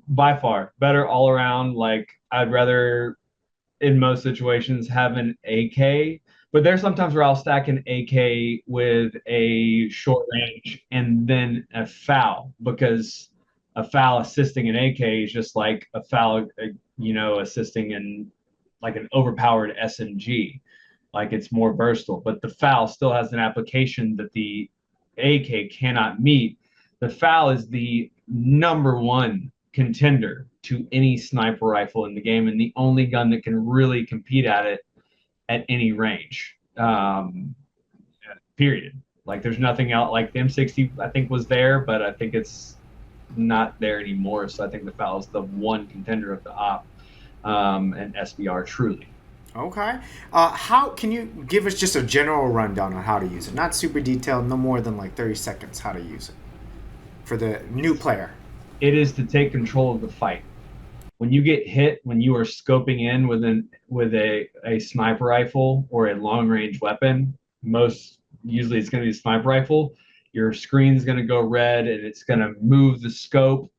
by far better all around. Like I'd rather in most situations have an AK, but there's sometimes where I'll stack an AK with a short range and then a FAL, because a FAL assisting an AK is just like a FAL, assisting in like an overpowered SMG. Like it's more versatile, but the FAL still has an application that the AK cannot meet. The FAL is the number one contender to any sniper rifle in the game, and the only gun that can really compete at it at any range. Period. Like there's nothing else. Like the M60, I think was there, but I think it's not there anymore. So I think the FAL is the one contender of the op, and SBR truly. Okay. How can you give us just a general rundown on how to use it? Not super detailed, no more than like 30 seconds how to use it for the new player. It is to take control of the fight. When you get hit, when you are scoping in with a sniper rifle or a long range weapon, usually it's going to be a sniper rifle, your screen's going to go red and it's going to move the scope,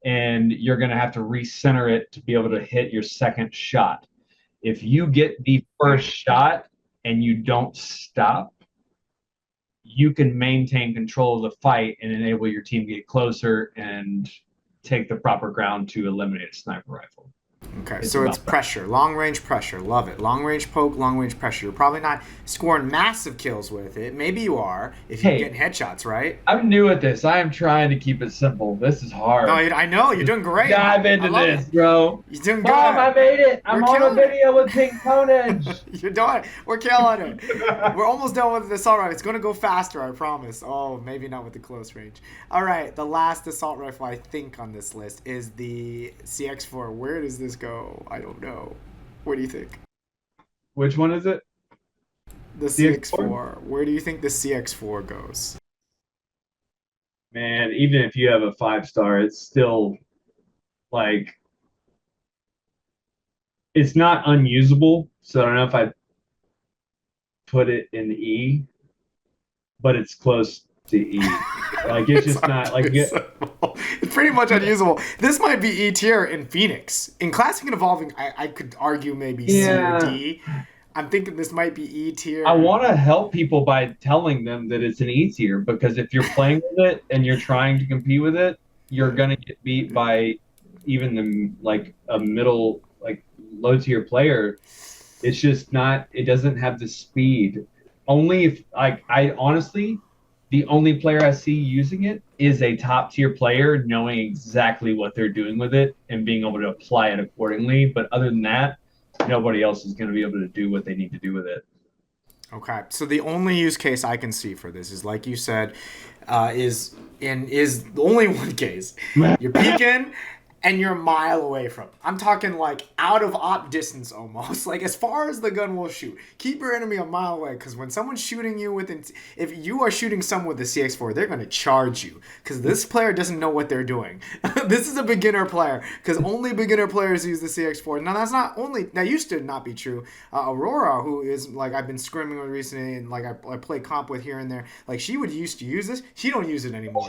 and you're going to have to recenter it to be able to hit your second shot. If you get the first shot and you don't stop, you can maintain control of the fight and enable your team to get closer and take the proper ground to eliminate a sniper rifle. Okay, so it's pressure, long-range pressure. Love it. Long-range poke, long-range pressure. You're probably not scoring massive kills with it. Maybe you are if you're getting headshots, right? I'm new at this. I am trying to keep it simple. This is hard. No, I know. You're doing great. Dive into this, bro. You're doing good. Mom, I made it. I'm on a video with pink ponage. You're doing it. We're killing it. We're almost done with the assault rifle. It's going to go faster, I promise. Oh, maybe not with the close range. All right, the last assault rifle, I think, on this list is the CX4. Where does this go? I don't know. What do you think? Which one is it? The CX4. Where do you think the CX4 goes? Man, even if you have a 5-star, it's still like it's not unusable. So I don't know if I put it in E, but it's close to E. Like it's just not like it's pretty much unusable. This might be E tier in Phoenix. In Classic and Evolving, I could argue maybe C or D. I'm thinking this might be E tier. I want to help people by telling them that it's an E tier, because if you're playing with it and you're trying to compete with it, you're gonna get beat by even a middle, like low tier player. It's just not. It doesn't have the speed. Only if I honestly. The only player I see using it is a top tier player knowing exactly what they're doing with it and being able to apply it accordingly. But other than that, nobody else is going to be able to do what they need to do with it. Okay, so the only use case I can see for this is, like you said, is only one case. You're peeking and you're a mile away from it. I'm talking like out of op distance almost, like as far as the gun will shoot. Keep your enemy a mile away, because when someone's shooting you if you are shooting someone with the CX4, they're going to charge you, because this player doesn't know what they're doing. This is a beginner player, because only beginner players use the CX4. Now that used to not be true. Aurora, who is like I've been scrimming with recently and like I play comp with here and there, like she used to use this. She don't use it anymore.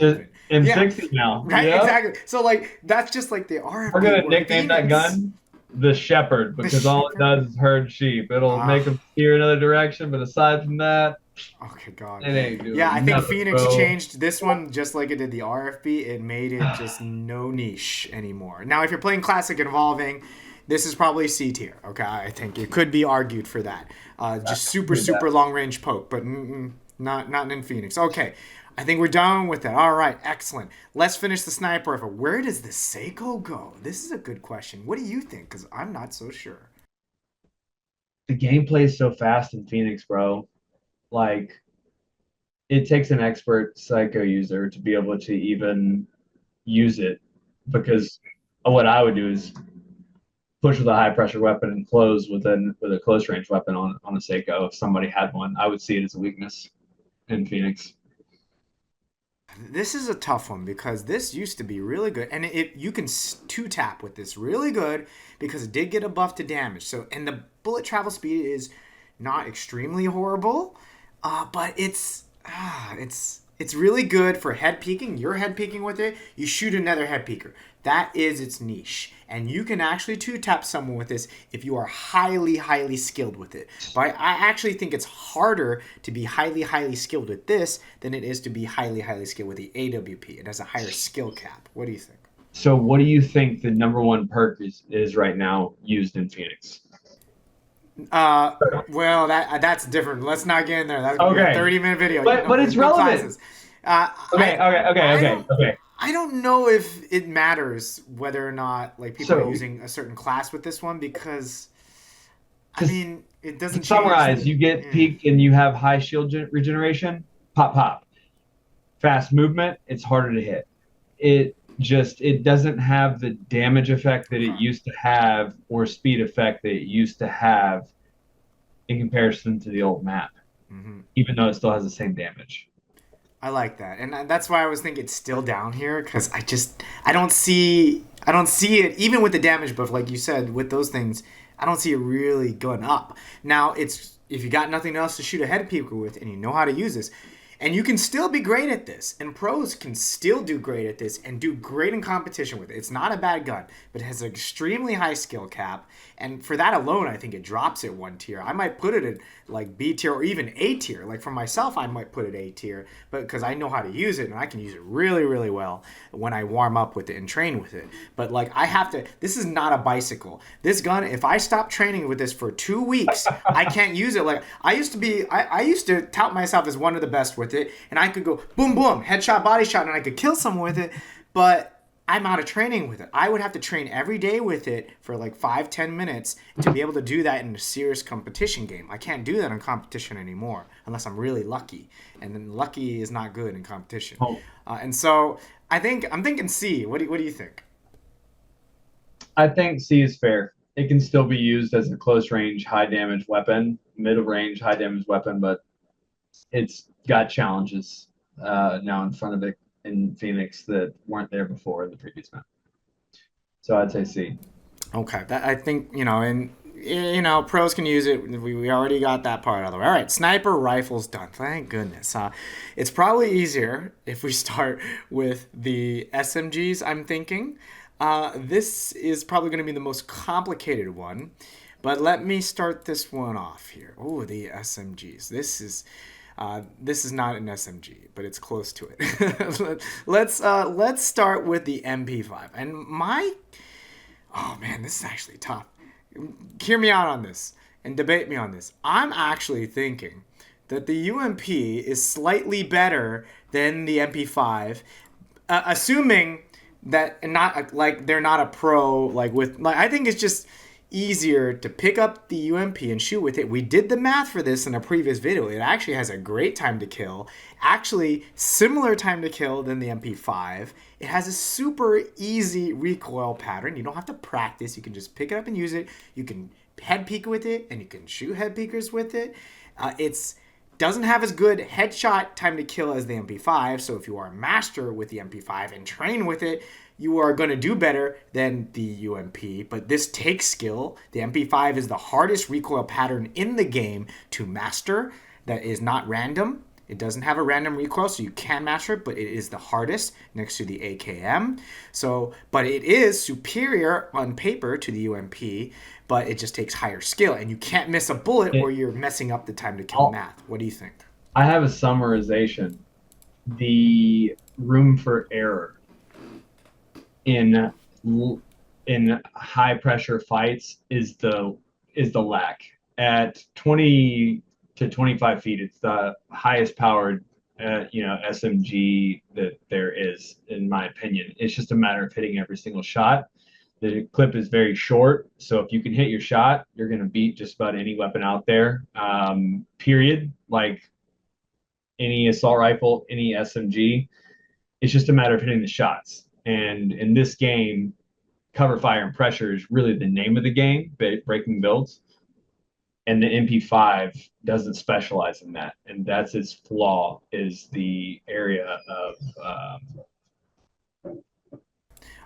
M60 now. Right, yep. Exactly. So like that's just like the RFB. We're gonna nickname that gun the Shepherd, because all it does is herd sheep. It'll make them steer another direction, but aside from that, okay, God, it ain't doing I think nothing, Phoenix bro. changed this one just like it did the RFB. It made it just no niche anymore. Now, if you're playing Classic and Evolving, This is probably C tier. Okay, I think it could be argued for that. Just super super long range poke, but not in Phoenix. Okay, I think we're done with that. All right, excellent. Let's finish the sniper rifle. Where does the seiko go? This is a good question. What do you think? Because I'm not so sure. The gameplay is so fast in Phoenix, bro. Like, it takes an expert psycho user to be able to even use it, because what I would do is push with a high pressure weapon and close with a close range weapon on a seiko. If somebody had one, I would see it as a weakness in Phoenix. This is a tough one because this used to be really good, and you can two tap with this really good because it did get a buff to damage. So, and the bullet travel speed is not extremely horrible, but it's really good for head peeking. You're head peeking with it. You shoot another head peeker. That is its niche. And you can actually two-tap someone with this if you are highly, highly skilled with it. But I actually think it's harder to be highly, highly skilled with this than it is to be highly, highly skilled with the AWP. It has a higher skill cap. What do you think? So what do you think the number one perk is right now used in Phoenix? Well, that's different. Let's not get in there. That's gonna be a 30-minute video. But it's relevant. Okay. I don't know if it matters whether or not like people are using a certain class with this one because I mean it doesn't summarize. You get peak and you have high shield regeneration. Pop. Fast movement. It's harder to hit. It doesn't have the damage effect that it used to have or speed effect that it used to have in comparison to the old map, even though it still has the same damage. I like that, and that's why I was thinking it's still down here because I don't see it even with the damage buff like you said with those things. I don't see it really going up. Now it's if you got nothing else to shoot a head peeker with and you know how to use this. And you can still be great at this. And pros can still do great at this and do great in competition with it. It's not a bad gun, but it has an extremely high skill cap. And for that alone, I think it drops it one tier. I might put it in like B tier or even A tier. Like for myself, I might put it A tier, but because I know how to use it and I can use it really, really well when I warm up with it and train with it. But like I have to, this is not a bicycle. This gun, if I stop training with this for 2 weeks, I can't use it. Like I used to tout myself as one of the best with it, and I could go boom, boom, headshot, body shot, and I could kill someone with it, but I'm out of training with it. I would have to train every day with it for like 5-10 minutes to be able to do that in a serious competition game. I can't do that in competition anymore unless I'm really lucky, and then lucky is not good in competition. And so I'm thinking C. What do you think? I think C is fair. It can still be used as a close range, high damage weapon, middle range, high damage weapon, but it's got challenges now in front of it in Phoenix that weren't there before in the previous map. So I'd say C. Okay, I think and pros can use it. We already got that part out of the way. All right, sniper rifles done. Thank goodness. It's probably easier if we start with the SMGs. I'm thinking this is probably going to be the most complicated one, but let me start this one off here. Oh, the SMGs. This is not an SMG, but it's close to it. Let's start with the MP5. And oh man, this is actually tough. Hear me out on this and debate me on this. I'm actually thinking that the UMP is slightly better than the MP5, assuming that they're not a pro I think it's just easier to pick up the UMP and shoot with it. We did the math for this in a previous video. It actually has a great time to kill. Actually, similar time to kill than the MP5. It has a super easy recoil pattern. You don't have to practice. You can just pick it up and use it. You can head peek with it, and you can shoot head peekers with it. It's doesn't have as good headshot time to kill as the MP5, so if you are a master with the MP5 and train with it, you are going to do better than the UMP, but this takes skill. The MP5 is the hardest recoil pattern in the game to master that is not random. It doesn't have a random recoil, so you can master it, but it is the hardest next to the AKM. But it is superior on paper to the UMP, but it just takes higher skill, and you can't miss a bullet or you're messing up the time to kill math. What do you think? I have a summarization. The room for error in in high pressure fights is the lack. At 20 to 25 feet, it's the highest powered SMG that there is, in my opinion. It's just a matter of hitting every single shot. The clip is very short, so if you can hit your shot, you're going to beat just about any weapon out there. Period. Like any assault rifle, any SMG. It's just a matter of hitting the shots. And in this game, cover fire and pressure is really the name of the game, breaking builds. And the MP5 doesn't specialize in that, and that's its flaw. Is the area of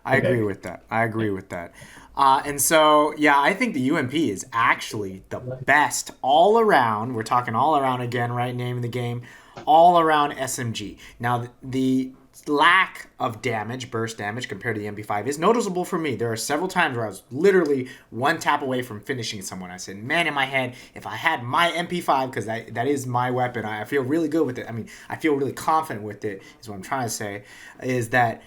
I agree with that. I agree with that. And so, yeah, I think the UMP is actually the best all around. We're talking all around again, right? Name of the game, all around SMG. Now, the lack of damage, burst damage, compared to the MP5 is noticeable for me. There are several times where I was literally one tap away from finishing someone. I said, man, in my head, if I had my MP5, because that is my weapon, I feel really good with it. I mean, I feel really confident with it, is what I'm trying to say, is that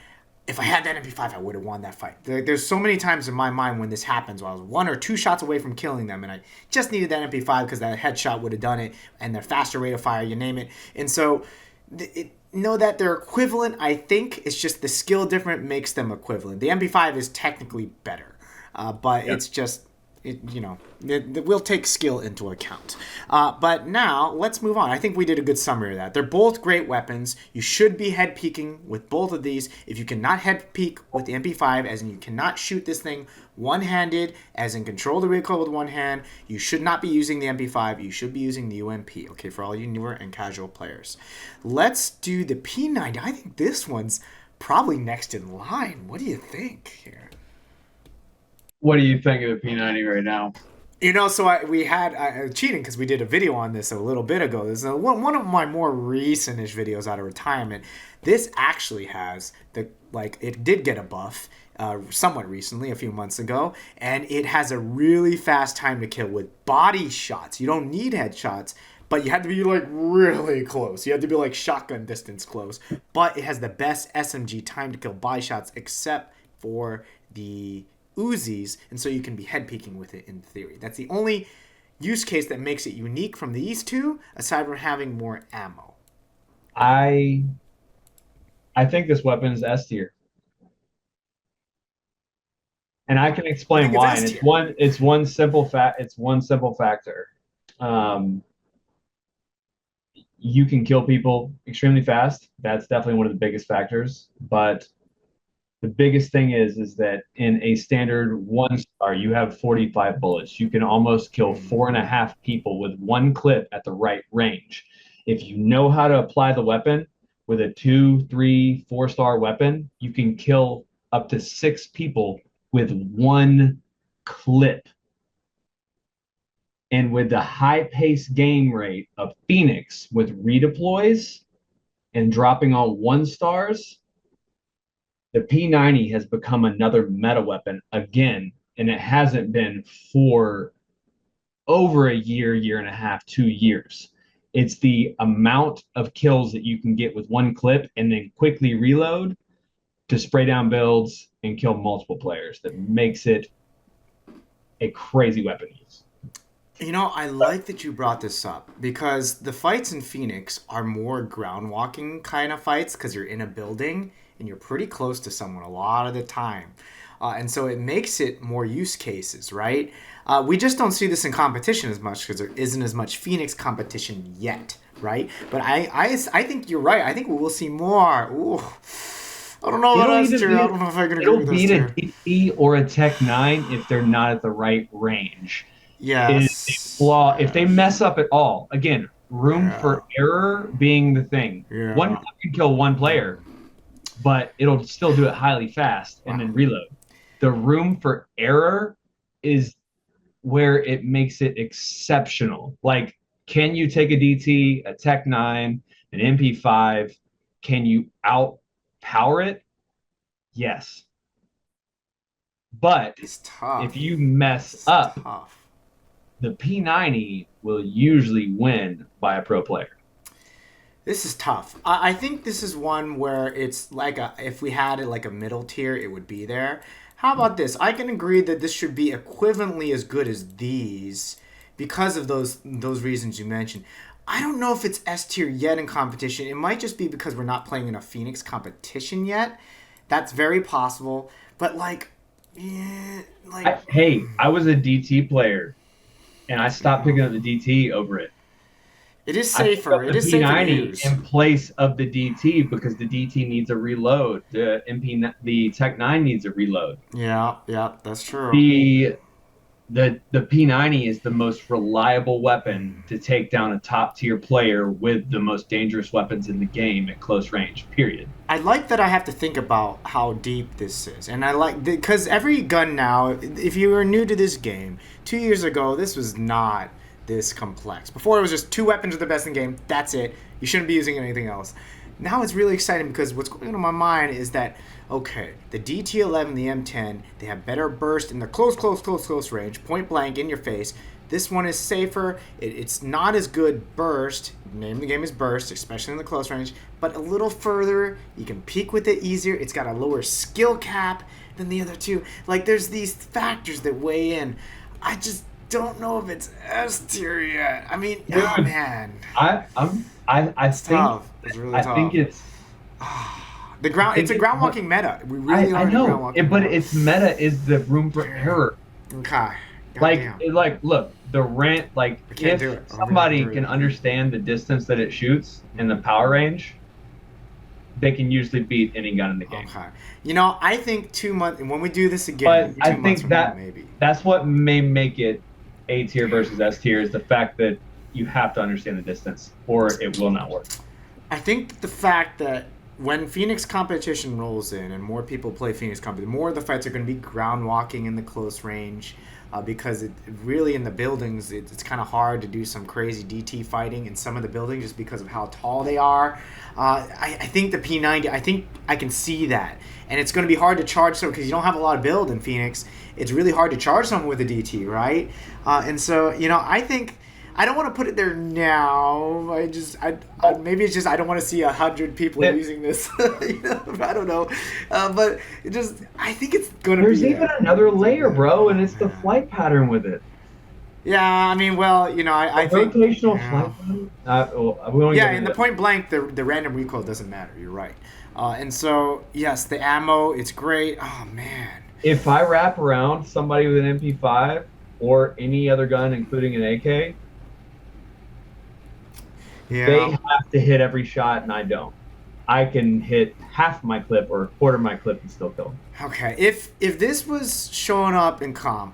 if I had that MP5, I would have won that fight. There's so many times in my mind when this happens where I was 1 or 2 shots away from killing them, and I just needed that MP5 because that headshot would have done it, and their faster rate of fire, you name it. And so, know that they're equivalent. I think it's just the skill different makes them equivalent. The MP5 is technically better, but it's just we'll take skill into account. But now let's move on. I think we did a good summary of that. They're both great weapons. You should be head peeking with both of these. If you cannot head peek with the MP5, as in you cannot shoot this thing one-handed, as in control the recoil with one hand, you should not be using the MP5. You should be using the UMP, okay, for all you newer and casual players. Let's do the P90. I think this one's probably next in line. What do you think here? What do you think of the P90 right now? So we had cheating because we did a video on this a little bit ago. This is one of my more recent-ish videos out of retirement. This actually has it did get a buff somewhat recently, a few months ago, and it has a really fast time to kill with body shots. You don't need headshots, but you have to be really close. You have to be shotgun distance close. But it has the best SMG time to kill body shots, except for the Uzis, and so you can be head peeking with it in theory. That's the only use case that makes it unique from these two, aside from having more ammo. I think this weapon is S tier, and I can explain why. And it's one simple factor. You can kill people extremely fast. That's definitely one of the biggest factors, but the biggest thing is that in a standard 1-star, you have 45 bullets. You can almost kill 4.5 people with one clip at the right range. If you know how to apply the weapon with a 2, 3, 4-star weapon, you can kill up to 6 people with one clip. And with the high-paced game rate of Phoenix with redeploys and dropping on 1-stars, the P90 has become another meta weapon again, and it hasn't been for over a year and a half, 2 years. It's the amount of kills that you can get with one clip and then quickly reload to spray down builds and kill multiple players that makes it a crazy weapon to use. I like that you brought this up because the fights in Phoenix are more ground walking kind of fights because you're in a building and you're pretty close to someone a lot of the time. And so it makes it more use cases, right? We just don't see this in competition as much because there isn't as much Phoenix competition yet, right? But I think you're right. I think we will see more. Ooh. I don't know about that, I don't know if I can agree with this. It'll beat a DP or a Tech 9 if they're not at the right range. Yes. Is a flaw. If they mess up at all, again, room for error being the thing. Yeah. One can kill one player, but it'll still do it highly fast and then reload. The room for error is where it makes it exceptional. Can you take a DT, a Tech 9, an MP5? Can you outpower it? Yes. But it's tough. If you mess up, the P90 will usually win by a pro player. This is tough. I think this is one where it's if we had it like a middle tier, it would be there. How about this? I can agree that this should be equivalently as good as these because of those reasons you mentioned. I don't know if it's S tier yet in competition. It might just be because we're not playing enough Phoenix competition yet. That's very possible. But Hey, I was a DT player, and I stopped picking up the DT over it. it is I picked safer. up It the is safer to P90 use. in place of the DT because the DT needs a reload. The Tech 9 needs a reload. Yeah, that's true. The the P90 is the most reliable weapon to take down a top tier player with the most dangerous weapons in the game at close range. Period. I like that I have to think about how deep this is. And I like, because every gun now, if you were new to this game, 2 years ago, this was not this complex. Before, it was just 2 weapons are the best in the game. That's it. You shouldn't be using anything else. Now it's really exciting because what's going on in my mind is that, okay, the DT11, the M10, they have better burst in the close range, point blank in your face. This one is safer. It's not as good burst. The name of the game is burst, especially in the close range, but a little further. You can peek with it easier. It's got a lower skill cap than the other two. Like, there's these factors that weigh in. I just don't know if it's S tier yet. I mean, oh man, I it's think tough. It's really I tough. think it's The ground. It's a ground walking meta. We really I are in a ground know, walking but meta. its meta is the room for error. Okay. Like, Goddamn. look, the rant. Like, I can't if do it. I'm somebody really can do it. understand the distance that it shoots and the power range, they can usually beat any gun in the game. Okay. You know, I think 2 months. When we do this But again, I 2 months think from that now, maybe. that's what may make it A tier versus S tier is the fact that you have to understand the distance, or it will not work. I think the fact that when Phoenix competition rolls in and more people play Phoenix competition, more of the fights are going to be ground walking in the close range, because it really in the buildings it's kind of hard to do some crazy DT fighting in some of the buildings just because of how tall they are. I think the P90, I think I can see that, and it's going to be hard to charge someone because you don't have a lot of build in Phoenix. It's really hard to charge someone with a DT, right? And so I think. I don't want to put it there now. Maybe it's just I don't want to see 100 people using this. I don't know, but I think it's gonna. There's be even another layer, bro, and it's the flight pattern with it. Yeah, I mean, well, I think rotational flight pattern. We don't get in into the point blank, the random recoil doesn't matter. You're right, and so yes, the ammo, it's great. Oh man. If I wrap around somebody with an MP5 or any other gun, including an AK. Yeah. They have to hit every shot, and I don't. I can hit half my clip or a quarter of my clip and still kill them. Okay, if this was showing up in comp,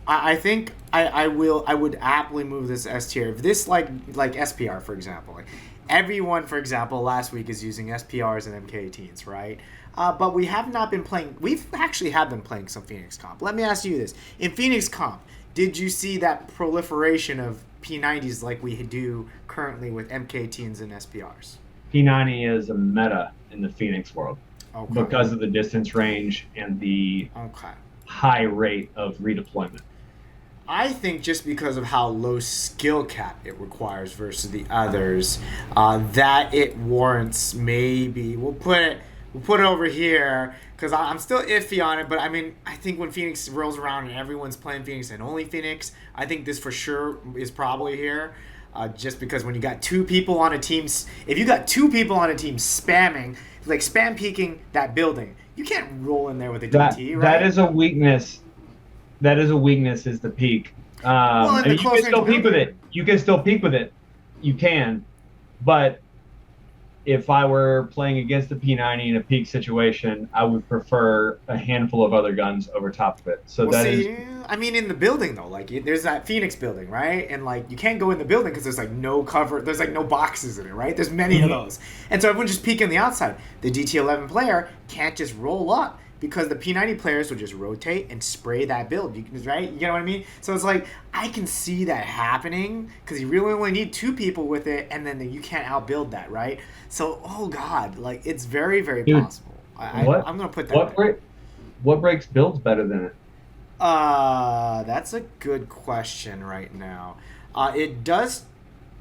I think I would aptly move this S tier. If this like SPR for example, like everyone for example last week is using SPRs and MK18s, right? But we have not been playing. We've actually have been playing some Phoenix comp. Let me ask you this: in Phoenix comp, did you see that proliferation of P90s like we do currently with MK18s and SPRs? P90 is a meta in the Phoenix world because of the distance range and the high rate of redeployment. I think just because of how low skill cap it requires versus the others, that it warrants maybe we'll put it over here because I'm still iffy on it. But I mean, I think when Phoenix rolls around and everyone's playing Phoenix and only Phoenix, I think this for sure is probably here. Just because when you got 2 people on a team, if you got 2 people on a team spamming, like spam peeking that building, you can't roll in there with a DT, right? That is a weakness. That is a weakness. Is the peak. Well, you can still peek with it. You can still peek with it. You can, but if I were playing against the P90 in a peak situation, I would prefer a handful of other guns over top of it. So I mean, in the building though, like there's that Phoenix building, right? And like you can't go in the building because there's like no cover, there's like no boxes in it, right? There's many of those, and so everyone just peek on the outside. The DT11 player can't just roll up because the P90 players will just rotate and spray that build, right? You know what I mean? So it's like I can see that happening because you really only need 2 people with it, and then you can't outbuild that, right? So, oh god, like it's very, very possible. I'm gonna put that. What breaks builds better than it? That's a good question right now. It does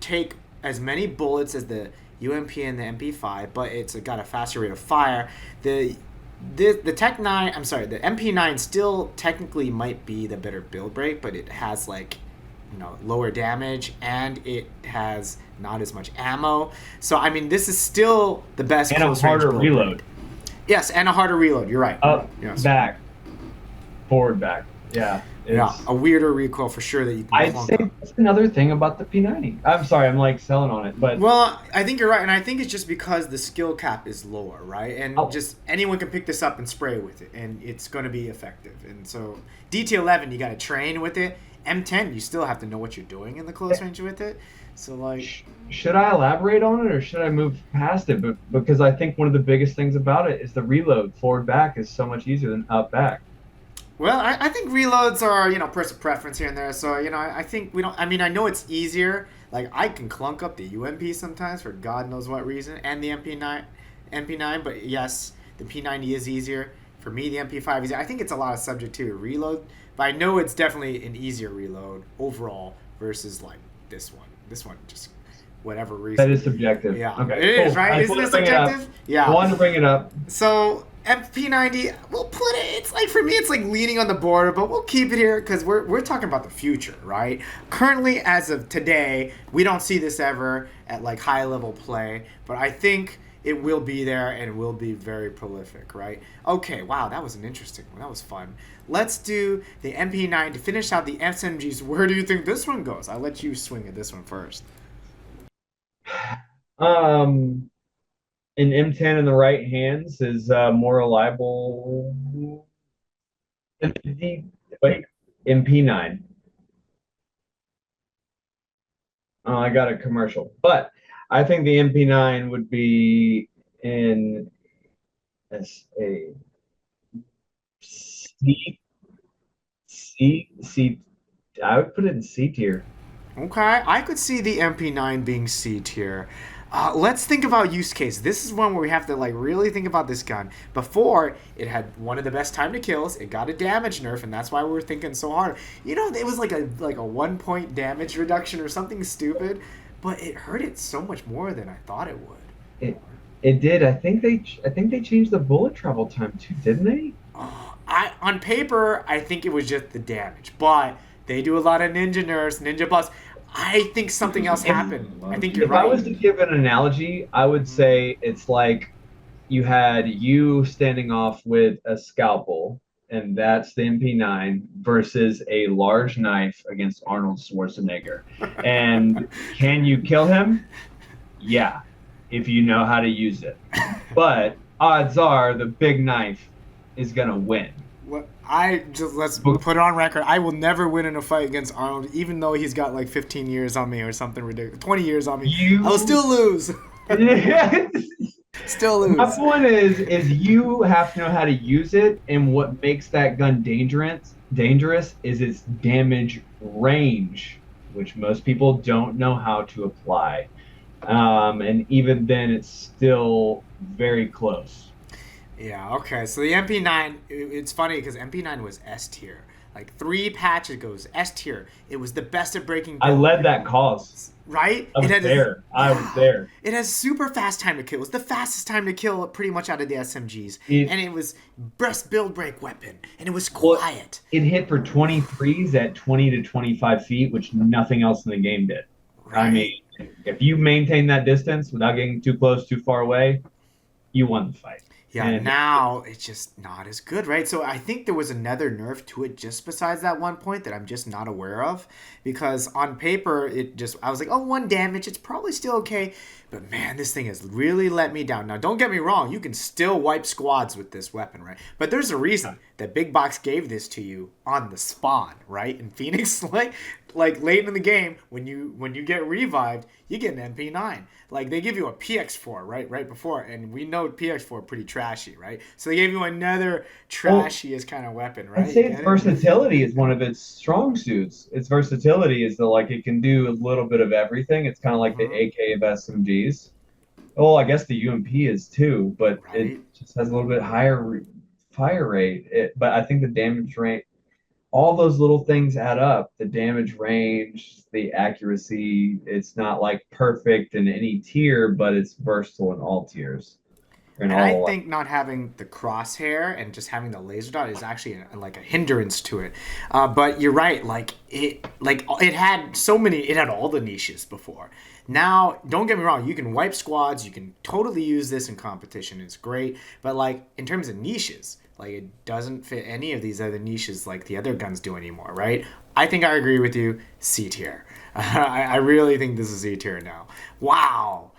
take as many bullets as the UMP and the MP5, but it's got a faster rate of fire. The the Tech 9, I'm sorry, the MP9 still technically might be the better build rate, but it has like, lower damage and it has not as much ammo. So I mean, this is still the best And a close range harder build reload. rate. Yes, and a harder reload. You're right. Up, Yes. back, forward, back. Yeah. Yeah, a weirder recoil for sure that you can I'd clunk say up. that's another thing about the P90. I'm sorry, I'm like selling on it, but Well, I think you're right, and I think it's just because the skill cap is lower, right? And just anyone can pick this up and spray with it, and it's going to be effective. And so DT11, you got to train with it. M10, you still have to know what you're doing in the close range with it. So like, should I elaborate on it or should I move past it? But because I think one of the biggest things about it is the reload forward back is so much easier than up back. well, I think reloads are personal preference here and there. So I think we don't. I mean, I know it's easier. Like I can clunk up the UMP sometimes for God knows what reason, and the MP9. But yes, the P90 is easier for me. The MP5 is. I think it's a lot of subject to reload, but I know it's definitely an easier reload overall versus like this one. This one just whatever reason. That is subjective. Yeah, Okay, it is cool. right. I Isn't wanted it to bring it up. subjective? Yeah. I wanted to bring it up. So MP90, we'll put it. It's like for me, it's like leaning on the border, but we'll keep it here because we're talking about the future, right? Currently, as of today, we don't see this ever at like high level play, but I think it will be there and it will be very prolific, right? Okay, wow, that was an interesting one. That was fun. Let's do the MP9 to finish out the SMGs. Where do you think this one goes? I'll let you swing at this one first. Um, an M10 in the right hands is more reliable than the wait, MP9. Oh, I got a commercial, but I think the MP9 would be in a C, C. I would put it in C tier. Okay, I could see the MP9 being C tier. Let's think about use case. This is one where we have to like really think about this gun. Before, it had one of the best time to kills. It got a damage nerf, and that's why we were thinking so hard. It was like a 1 point damage reduction or something stupid, but it hurt it so much more than I thought it would. It it did. I think they changed the bullet travel time too, didn't they? I on paper, I think it was just the damage, but they do a lot of ninja nerfs, ninja buffs. I think something else happened. I think you're If I was right. to give an analogy, I would say it's like you had you standing off with a scalpel, and that's the MP9 versus a large knife against Arnold Schwarzenegger. And can you kill him? Yeah, if you know how to use it. But odds are the big knife is gonna win. What I just let's put it on record. I will never win in a fight against Arnold, even though he's got like 15 years on me or something ridiculous. 20 years on me. You I'll still lose. Still My lose. point is you have to know how to use it, and what makes that gun dangerous is its damage range, which most people don't know how to apply. And even then, it's still very close. Yeah. Okay. So the MP9. It's funny because MP9 was S tier. Like 3 patches goes S tier. It was the best at breaking. I led that cause. Right? I was there. I was there. It has super fast time to kill. It was the fastest time to kill pretty much out of the SMGs. And it was best build break weapon. And it was quiet. It hit for 23s at 20 to 25 feet, which nothing else in the game did. Right. I mean, if you maintain that distance without getting too close, too far away, you won the fight. Yeah, And now it's just not as good, right? So I think there was another nerf to it just besides that 1 point that I'm just not aware of. Because on paper, I was like, oh, 1 damage, it's probably still okay. But man, this thing has really let me down. Now, don't get me wrong, you can still wipe squads with this weapon, right? But there's a reason that Big Box gave this to you on the spawn, right? In Phoenix, like late in the game, when you get revived, you get an MP9. Like they give you a PX4 right before, and we know PX4 pretty trashy, right? So they gave you another trashiest kind of weapon, right? I'd say You its get it? versatility is one of its strong suits. Its versatility is that like it can do a little bit of everything. It's kind of like the AK of SMGs. Well, I guess the UMP is too, but it Right. just has a little bit higher fire rate. But I think the damage rate, all those little things add up. The damage range, the accuracy. It's not like perfect in any tier, but it's versatile in all tiers. in And I all. think not having the crosshair and just having the laser dot is actually like a hindrance to it. But you're right. It had so many. It had all the niches before. Now, don't get me wrong. You can wipe squads. You can totally use this in competition. It's great. But like in terms of niches, like it doesn't fit any of these other niches like the other guns do anymore, right? I think I agree with you. C tier. I really think this is C tier now. Wow,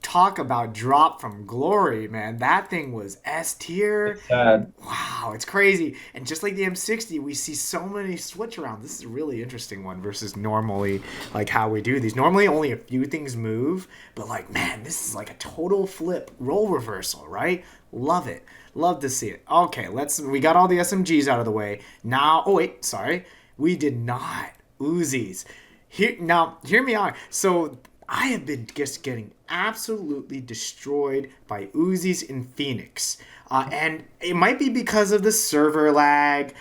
talk about drop from glory, man. That thing was S tier. It's sad. Wow, it's crazy. And just like the M60, we see so many switch around. This is a really interesting one versus normally like how we do these. Normally only a few things move, but like man, this is like a total flip role reversal, right? Love it. Love to see it. Okay, we got all the SMGs out of the way. Now, oh wait, sorry. We did not. Uzis. Hear me out. So I have been just getting absolutely destroyed by Uzis in Phoenix. And it might be because of the server lag,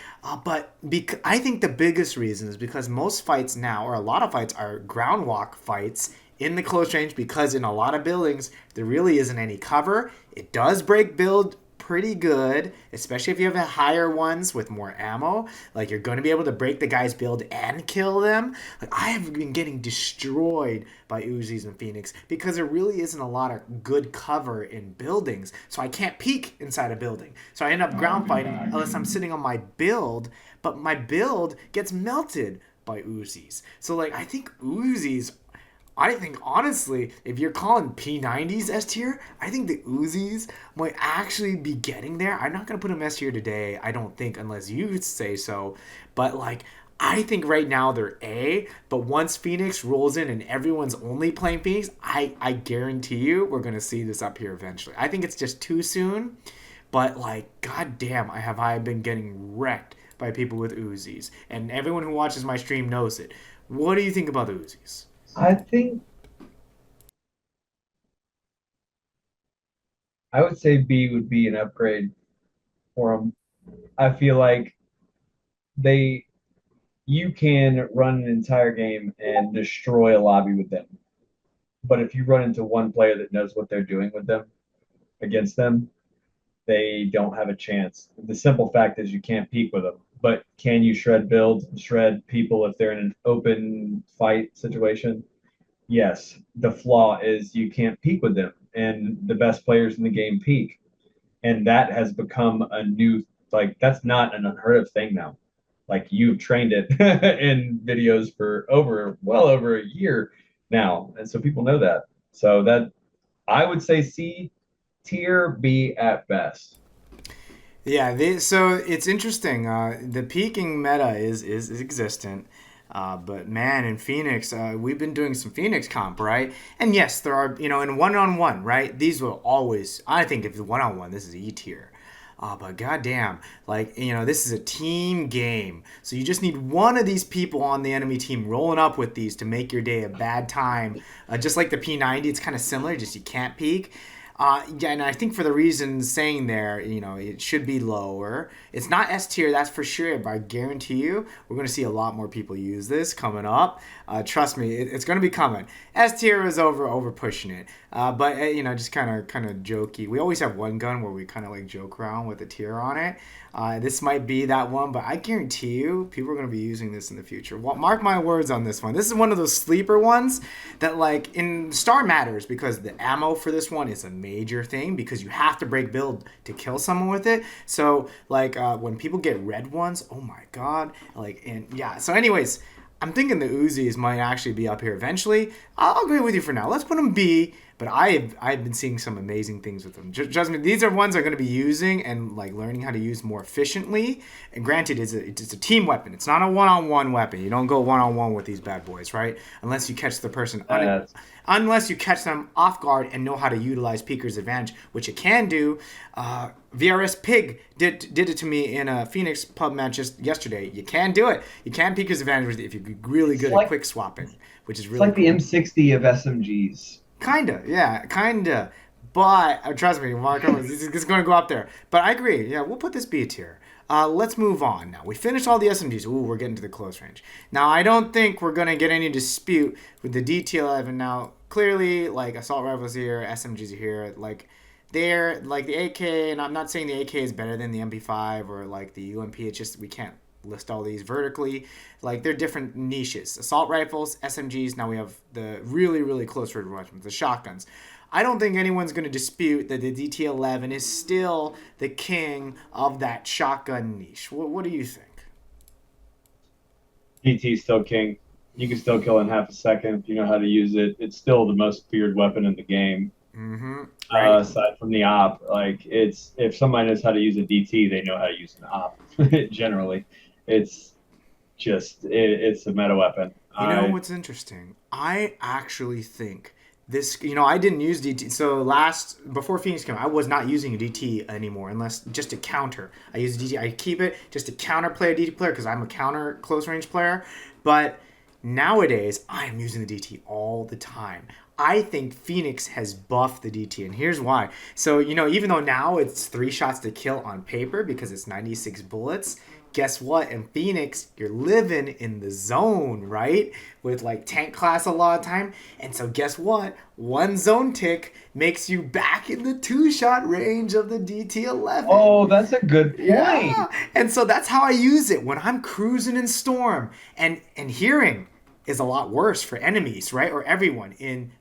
but I think the biggest reason is because most fights now, or a lot of fights, are ground walk fights in the close range because in a lot of buildings, there really isn't any cover. It does break build pretty good, especially if you have the higher ones with more ammo. Like you're going to be able to break the guy's build and kill them. Like I have been getting destroyed by Uzis in Phoenix because there really isn't a lot of good cover in buildings. So I can't peek inside a building. So I end up ground fighting unless I'm sitting on my build, but my build gets melted by Uzis. So like I think Uzis, I think honestly, if you're calling P90s S tier, I think the Uzis might actually be getting there. I'm not gonna put them S tier today, I don't think, unless you say so. But like, I think right now they're A. But once Phoenix rolls in and everyone's only playing Phoenix, I guarantee you we're gonna see this up here eventually. I think it's just too soon. But like, goddamn, I been getting wrecked by people with Uzis, and everyone who watches my stream knows it. What do you think about the Uzis? I think I would say B would be an upgrade for them. I feel like they you can run an entire game and destroy a lobby with them. But if you run into one player that knows what they're doing with them against them, they don't have a chance. The simple fact is you can't peek with them. But can you shred builds, shred people if they're in an open fight situation? Yes. The flaw is you can't peek with them, and the best players in the game peek, and that has become a new like that's not an unheard of thing now. Like you've trained it in videos for well over a year now, and so people know that. So that I would say C tier, B at best. Yeah, so it's interesting. The peaking meta is existent, but man, in Phoenix, we've been doing some Phoenix comp, right? And yes, there are in one-on-one, right? These will always. I think if it's one-on-one, this is E tier. But goddamn, like this is a team game, so you just need one of these people on the enemy team rolling up with these to make your day a bad time. Just like the P90, it's kind of similar, just you can't peek. Yeah, and I think for the reasons saying there, it should be lower. It's not S tier, that's for sure, but I guarantee you we're going to see a lot more people use this coming up. Trust me, it's going to be coming. S tier is over pushing it, but just kind of jokey. We always have one gun where we kind of like joke around with a tier on it. This might be that one, but I guarantee you people are going to be using this in the future. Well, mark my words on this one. This is one of those sleeper ones that like in Star matters because the ammo for this one is a major thing because you have to break build to kill someone with it. So like when people get red ones, oh my god, like and yeah. So anyways, I'm thinking the Uzis might actually be up here eventually. I'll agree with you for now. It's put them B. But I've been seeing some amazing things with them. Trust me, these are ones I'm going to be using and like learning how to use more efficiently. And granted, it's a team weapon. It's not a one-on-one weapon. You don't go one-on-one with these bad boys, right? Unless you catch the person unless you catch them off guard and know how to utilize Peeker's advantage, which it can do. VRS Pig did it to me in a Phoenix pub match just yesterday. You can do it. You can Peeker's advantage if you're really good at quick swapping, which is really It's like cool. the M60 of SMGs. Kinda, yeah, kinda. But trust me, Mark, it's going to go up there. But I agree. Yeah, we'll put this B tier. Let's move on now. We finished all the SMGs. Ooh, we're getting to the close range. Now, I don't think we're going to get any dispute with the DT11. Now, clearly, like, assault rifles here, SMGs are here. Like, they're like the AK, and I'm not saying the AK is better than the MP5 or like the UMP. It's just we can't list all these vertically. Like they're different niches. Assault rifles, SMGs. Now we have the really really close range weapons, the shotguns. I don't think anyone's going to dispute that the DT11 is still the king of that shotgun niche. What do you think? DT's still king. You can still kill in half a second if you know how to use it. It's still the most feared weapon in the game. Mm-hmm. Right. Aside from the op, like it's if somebody knows how to use a DT, they know how to use an op. Generally, it's it's a meta weapon. You know I what's interesting? I actually think this. I didn't use DT. So before Phoenix came, I was not using a DT anymore, unless just to counter. I use DT. I keep it just to counter play a DT player because I'm a counter close range player. But nowadays, I am using the DT all the time. I think Phoenix has buffed the DT, and here's why. So, even though now it's 3 shots to kill on paper because it's 96 bullets, guess what? In Phoenix, you're living in the zone, right? With like tank class a lot of time. And so, guess what? One zone tick makes you back in the 2 shot range of the DT11. Oh, that's a good point. Yeah. And so that's how I use it when I'm cruising in Storm. And hearing is a lot worse for enemies, right? Or everyone in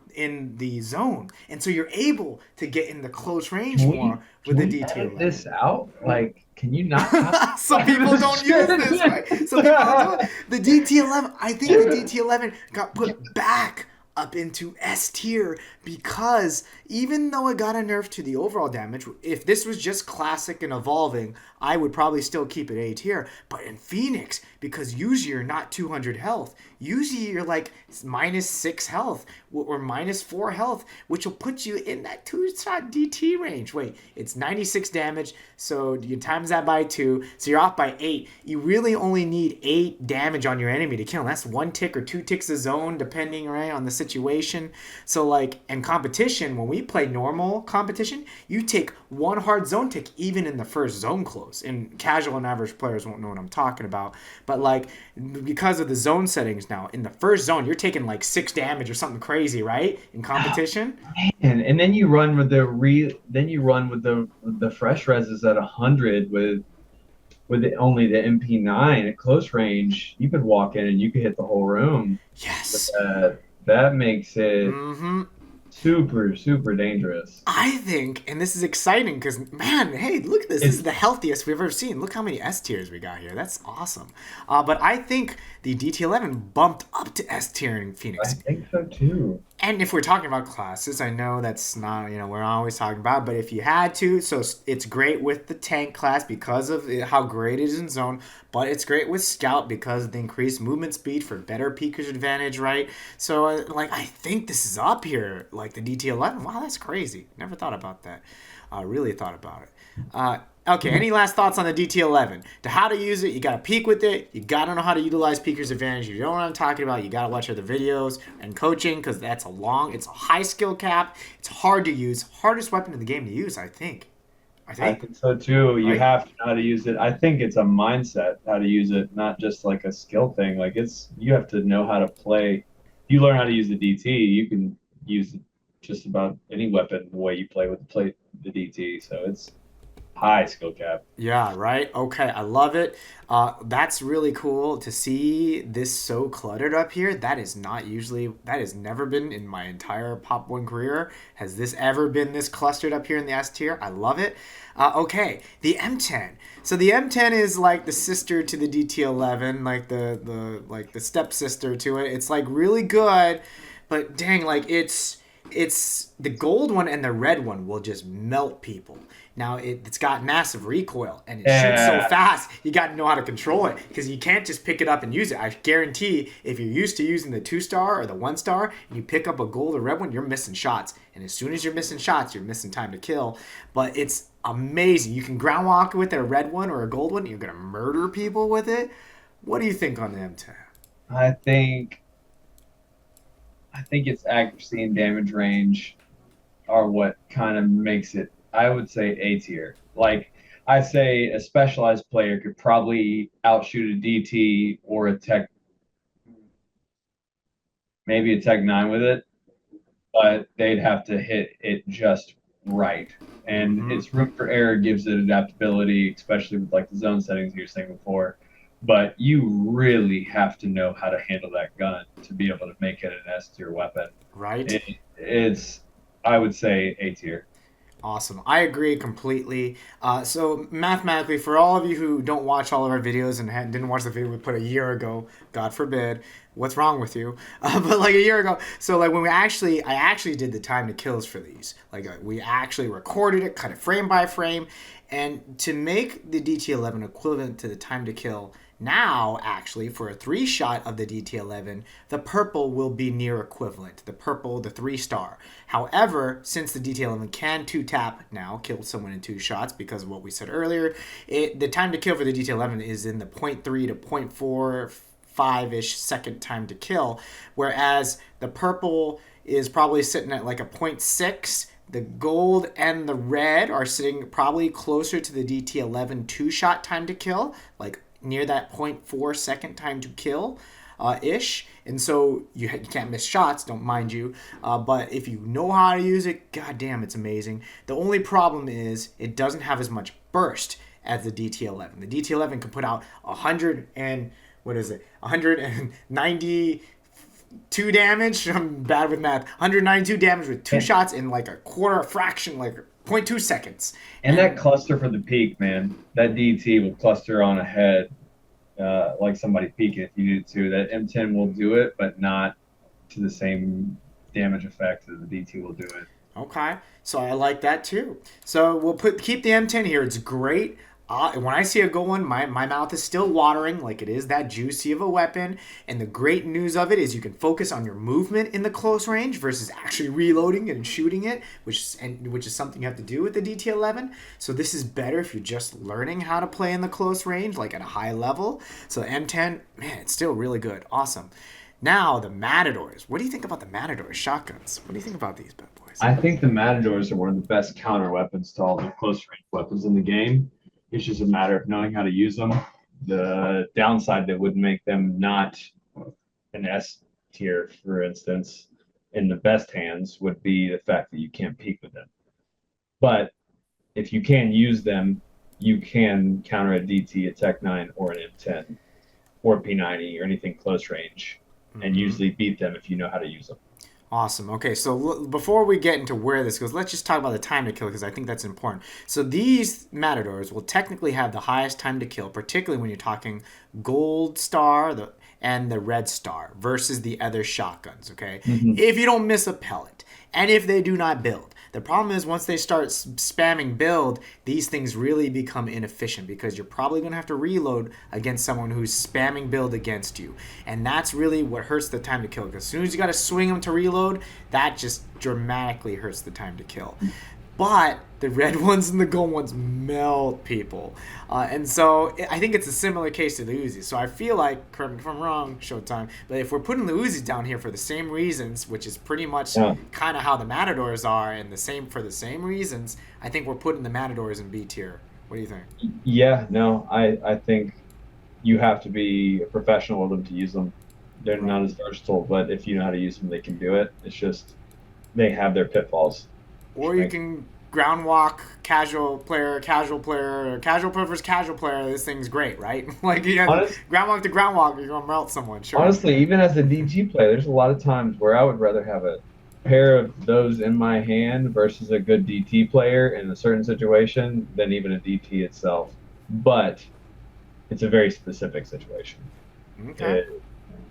the zone. And so you're able to get in the close range more with the edit DT11. this out? Like, can you not? Some people don't use this, right? Some people don't do it. The DT11, I think the DT11 got put back up into S tier because even though it got a nerf to the overall damage, if this was just classic and evolving, I would probably still keep it A tier. But in Phoenix, because usually you're not 200 health, usually you're like -6 health or -4 health, which will put you in that 2-shot DT range. Wait, it's 96 damage, so you times that by 2, so you're off by 8. You really only need 8 damage on your enemy to kill him. That's 1 tick or 2 ticks a zone, depending, right, on the situation. So, like, in competition, when we play normal competition, you take 1 hard zone tick even in the first zone close. And casual and average players won't know what I'm talking about. But, like, because of the zone settings now, in the first zone, you're taking, like, 6 damage or something crazy, right, in competition? And then you run with the fresh reses at 100 with only the MP9 at close range. You could walk in and you could hit the whole room. Yes. That makes it Mm-hmm. super, super dangerous. I think, and this is exciting because, man, hey, look at this. This is the healthiest we've ever seen. Look how many S tiers we got here. That's awesome. But I think the DT11 bumped up to S tier in I Phoenix. think so too. And if we're talking about classes, I know that's not, we're not always talking about, but if you had to, so it's great with the tank class because of how great it is in zone, but it's great with scout because of the increased movement speed for better peekers advantage, right? So, I think this is up here, like the DT11. Wow, that's crazy. Never thought about that. Really thought about it. Okay, any last thoughts on the DT11? To how to use it, you got to peek with it. You got to know how to utilize peeker's advantage. You don't know what I'm talking about. You got to watch other videos and coaching because it's a high skill cap. It's hard to use. Hardest weapon in the game to use, I think. I think so too. You Right? have to know how to use it. I think it's a mindset how to use it, not just like a skill thing. Like you have to know how to play. You learn how to use the DT, you can use just about any weapon the way you play the DT. So it's high skill cap. Yeah, right. Okay, I love it. That's really cool to see this so cluttered up here. That has never been in my entire Pop 1 career. Has this ever been this clustered up here in the S tier? I love it. Okay, the M10. So the M10 is like the sister to the DT11, like the stepsister to it. It's like really good, but dang, like it's the gold one and the red one will just melt people. Now it's got massive recoil and it shoots so fast. You got to know how to control it because you can't just pick it up and use it. I guarantee if you're used to using the 2-star or the 1-star and you pick up a gold or red one, you're missing shots. And as soon as you're missing shots, you're missing time to kill. But it's amazing. You can ground walk with a red one or a gold one. You're gonna murder people with it. What do you think on the M10? I think its accuracy and damage range are what kind of makes it, I would say, A tier. Like, I say a specialized player could probably outshoot a DT or maybe a Tech 9 with it, but they'd have to hit it just right. And Mm-hmm. its room for error gives it adaptability, especially with like the zone settings you were saying before. But you really have to know how to handle that gun to be able to make it an S tier weapon. Right? It's, I would say, A tier. Awesome. I agree completely. So mathematically, for all of you who don't watch all of our videos and didn't watch the video we put a year ago, God forbid, what's wrong with you? But like a year ago, so like when I actually did the time to kills for these. Like we actually recorded it, cut it frame by frame, and to make the DT11 equivalent to the time to kill. Now, actually, for a 3-shot of the DT11, the purple will be near equivalent. The purple, the 3-star. However, since the DT11 can 2-tap now, kill someone in 2 shots because of what we said earlier, the time to kill for the DT11 is in the 0.3 to 0.45-ish second time to kill, whereas the purple is probably sitting at like a 0.6. The gold and the red are sitting probably closer to the DT11 2-shot time to kill, like near that zero point 0.4 second time to kill ish. And so you can't miss shots, don't mind you. But if you know how to use it, goddamn, it's amazing. The only problem is it doesn't have as much burst as the DT11. The DT11 can put out 100 and what is it? 192 damage. I'm bad with math. 192 damage with 2 shots in like a quarter fraction, like zero point 0.2 seconds. And that cluster for the peak, man, that DT will cluster on a head like somebody peeking if you need to. That M10 will do it, but not to the same damage effect that the DT will do it. Okay, so I like that too. So we'll keep the M10 here. It's great. When I see a good one, my mouth is still watering like it is that juicy of a weapon. And the great news of it is you can focus on your movement in the close range versus actually reloading and shooting it, which is something you have to do with the DT11. So this is better if you're just learning how to play in the close range, like at a high level. So M10, man, it's still really good. Awesome. Now the Matadors. What do you think about the Matadors shotguns? What do you think about these bad boys? I think the Matadors are one of the best counter weapons to all the close range weapons in the game. It's just a matter of knowing how to use them. The downside that would make them not an S tier, for instance, in the best hands would be the fact that you can't peek with them. But if you can use them, you can counter a DT, a Tech 9, or an M10, or P90, or anything close range, and usually beat them if you know how to use them. Awesome. Okay, so before we get into where this goes, let's just talk about the time to kill because I think that's important. So these Matadors will technically have the highest time to kill, particularly when you're talking Gold Star and the Red Star versus the other shotguns, okay? If you don't miss a pellet and if they do not build. The problem is once they start spamming build, these things really become inefficient because you're probably going to have to reload against someone who's spamming build against you. And that's really what hurts the time to kill because as soon as you got to swing them to reload, that just dramatically hurts the time to kill. But the red ones and the gold ones melt people. And so I think it's a similar case to the Uzis. So I feel like, correct me if I'm wrong, Showtime, but if we're putting the Uzis down here for the same reasons, which is pretty much kind of how the Matadors are, and for the same reasons, I think we're putting the Matadors in B tier. What do you think? Yeah, no, I think you have to be a professional with them to use them. They're not as versatile, but if you know how to use them, they can do it. It's just they have their pitfalls. Or you can ground walk, casual player versus casual player. This thing's great, right? Like you have ground walk to ground walk, you're gonna melt someone. Sure. Honestly, even as a DG player, there's a lot of times where I would rather have a pair of those in my hand versus a good DT player in a certain situation than even a DT itself. But it's a very specific situation. Okay.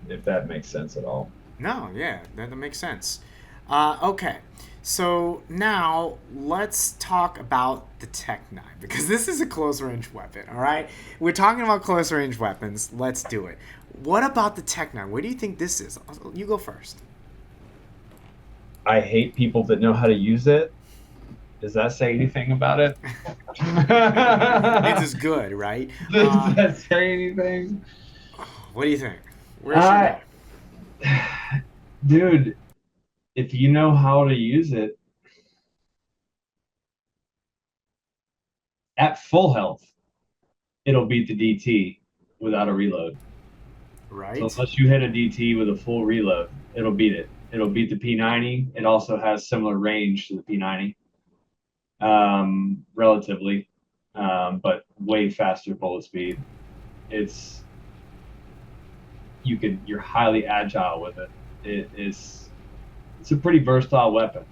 If that makes sense at all. No, yeah, that makes sense. Okay, so now let's talk about the Tech 9 because this is a close range weapon, all right? We're talking about close range weapons. Let's do it. What about the Tech 9? What do you think this is? You go first. I hate people that know how to use it. Does that say anything about it? It's just good, right? Does that say anything? What do you think? Where should we go? Dude, if you know how to use it at full health, it'll beat the DT without a reload. Right. So unless you hit a DT with a full reload, it'll beat it. It'll beat the P90. It also has similar range to the P90. relatively, but way faster bullet speed. It's you're highly agile with it. It's a pretty versatile weapon.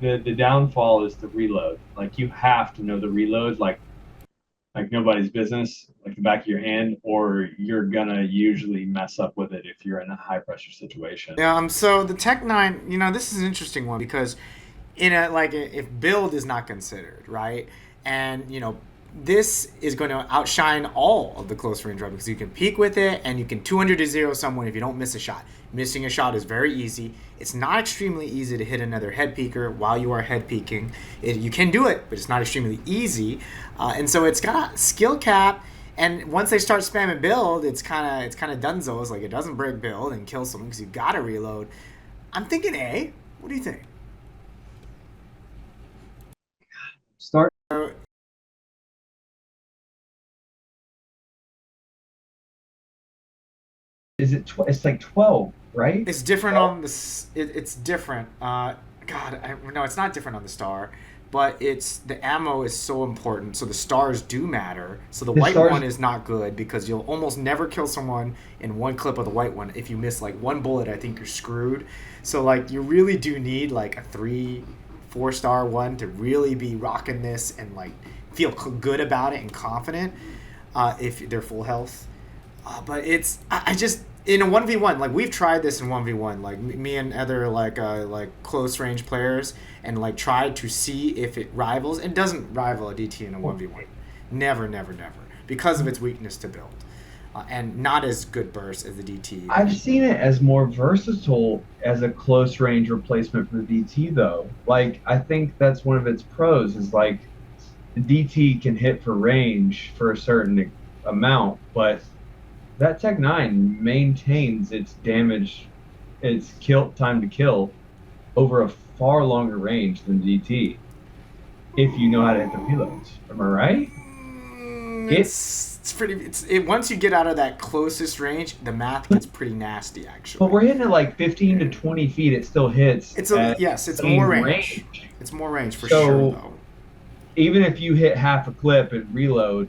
The downfall is the reload. Like you have to know the reload like nobody's business, like the back of your hand, or you're gonna usually mess up with it if you're in a high pressure situation. So the Tech 9, this is an interesting one because in a like if build is not considered, right? And this is going to outshine all of the close range weapons because you can peek with it and you can 200 to 0 someone if you don't miss a shot. Missing a shot is very easy. It's not extremely easy to hit another head peeker while you are head peeking. You can do it, but it's not extremely easy. And so it's got a skill cap. And once they start spamming build, it's kind of dunzo. It's like it doesn't break build and kill someone because you got to reload. I'm thinking A. What do you think? Start. Is it? It's like 12, right? It's different on this. It's different. No, it's not different on the star, but the ammo is so important. So the stars do matter. So the white one is not good because you'll almost never kill someone in one clip of the white one. If you miss like one bullet, I think you're screwed. So like you really do need like a 3-4 star one to really be rocking this and like feel good about it and confident if they're full health. But I just in a 1v1, like we've tried this in 1v1, like me and other like close range players, and like tried to see if it rivals. It doesn't rival a DT in a 1v1. Never, because of its weakness to build, and not as good burst as the DT. I've seen it as more versatile as a close range replacement for the DT though. Like I think that's one of its pros is like the DT can hit for range for a certain amount, but that Tech 9 maintains its damage, its time to kill over a far longer range than DT. If you know how to hit the reloads, am I right? It's pretty. Once you get out of that closest range, the math gets pretty nasty actually. But we're hitting at like 15 to 20 feet. It still hits. It's more range. It's more range for sure though. Even if you hit half a clip and reload,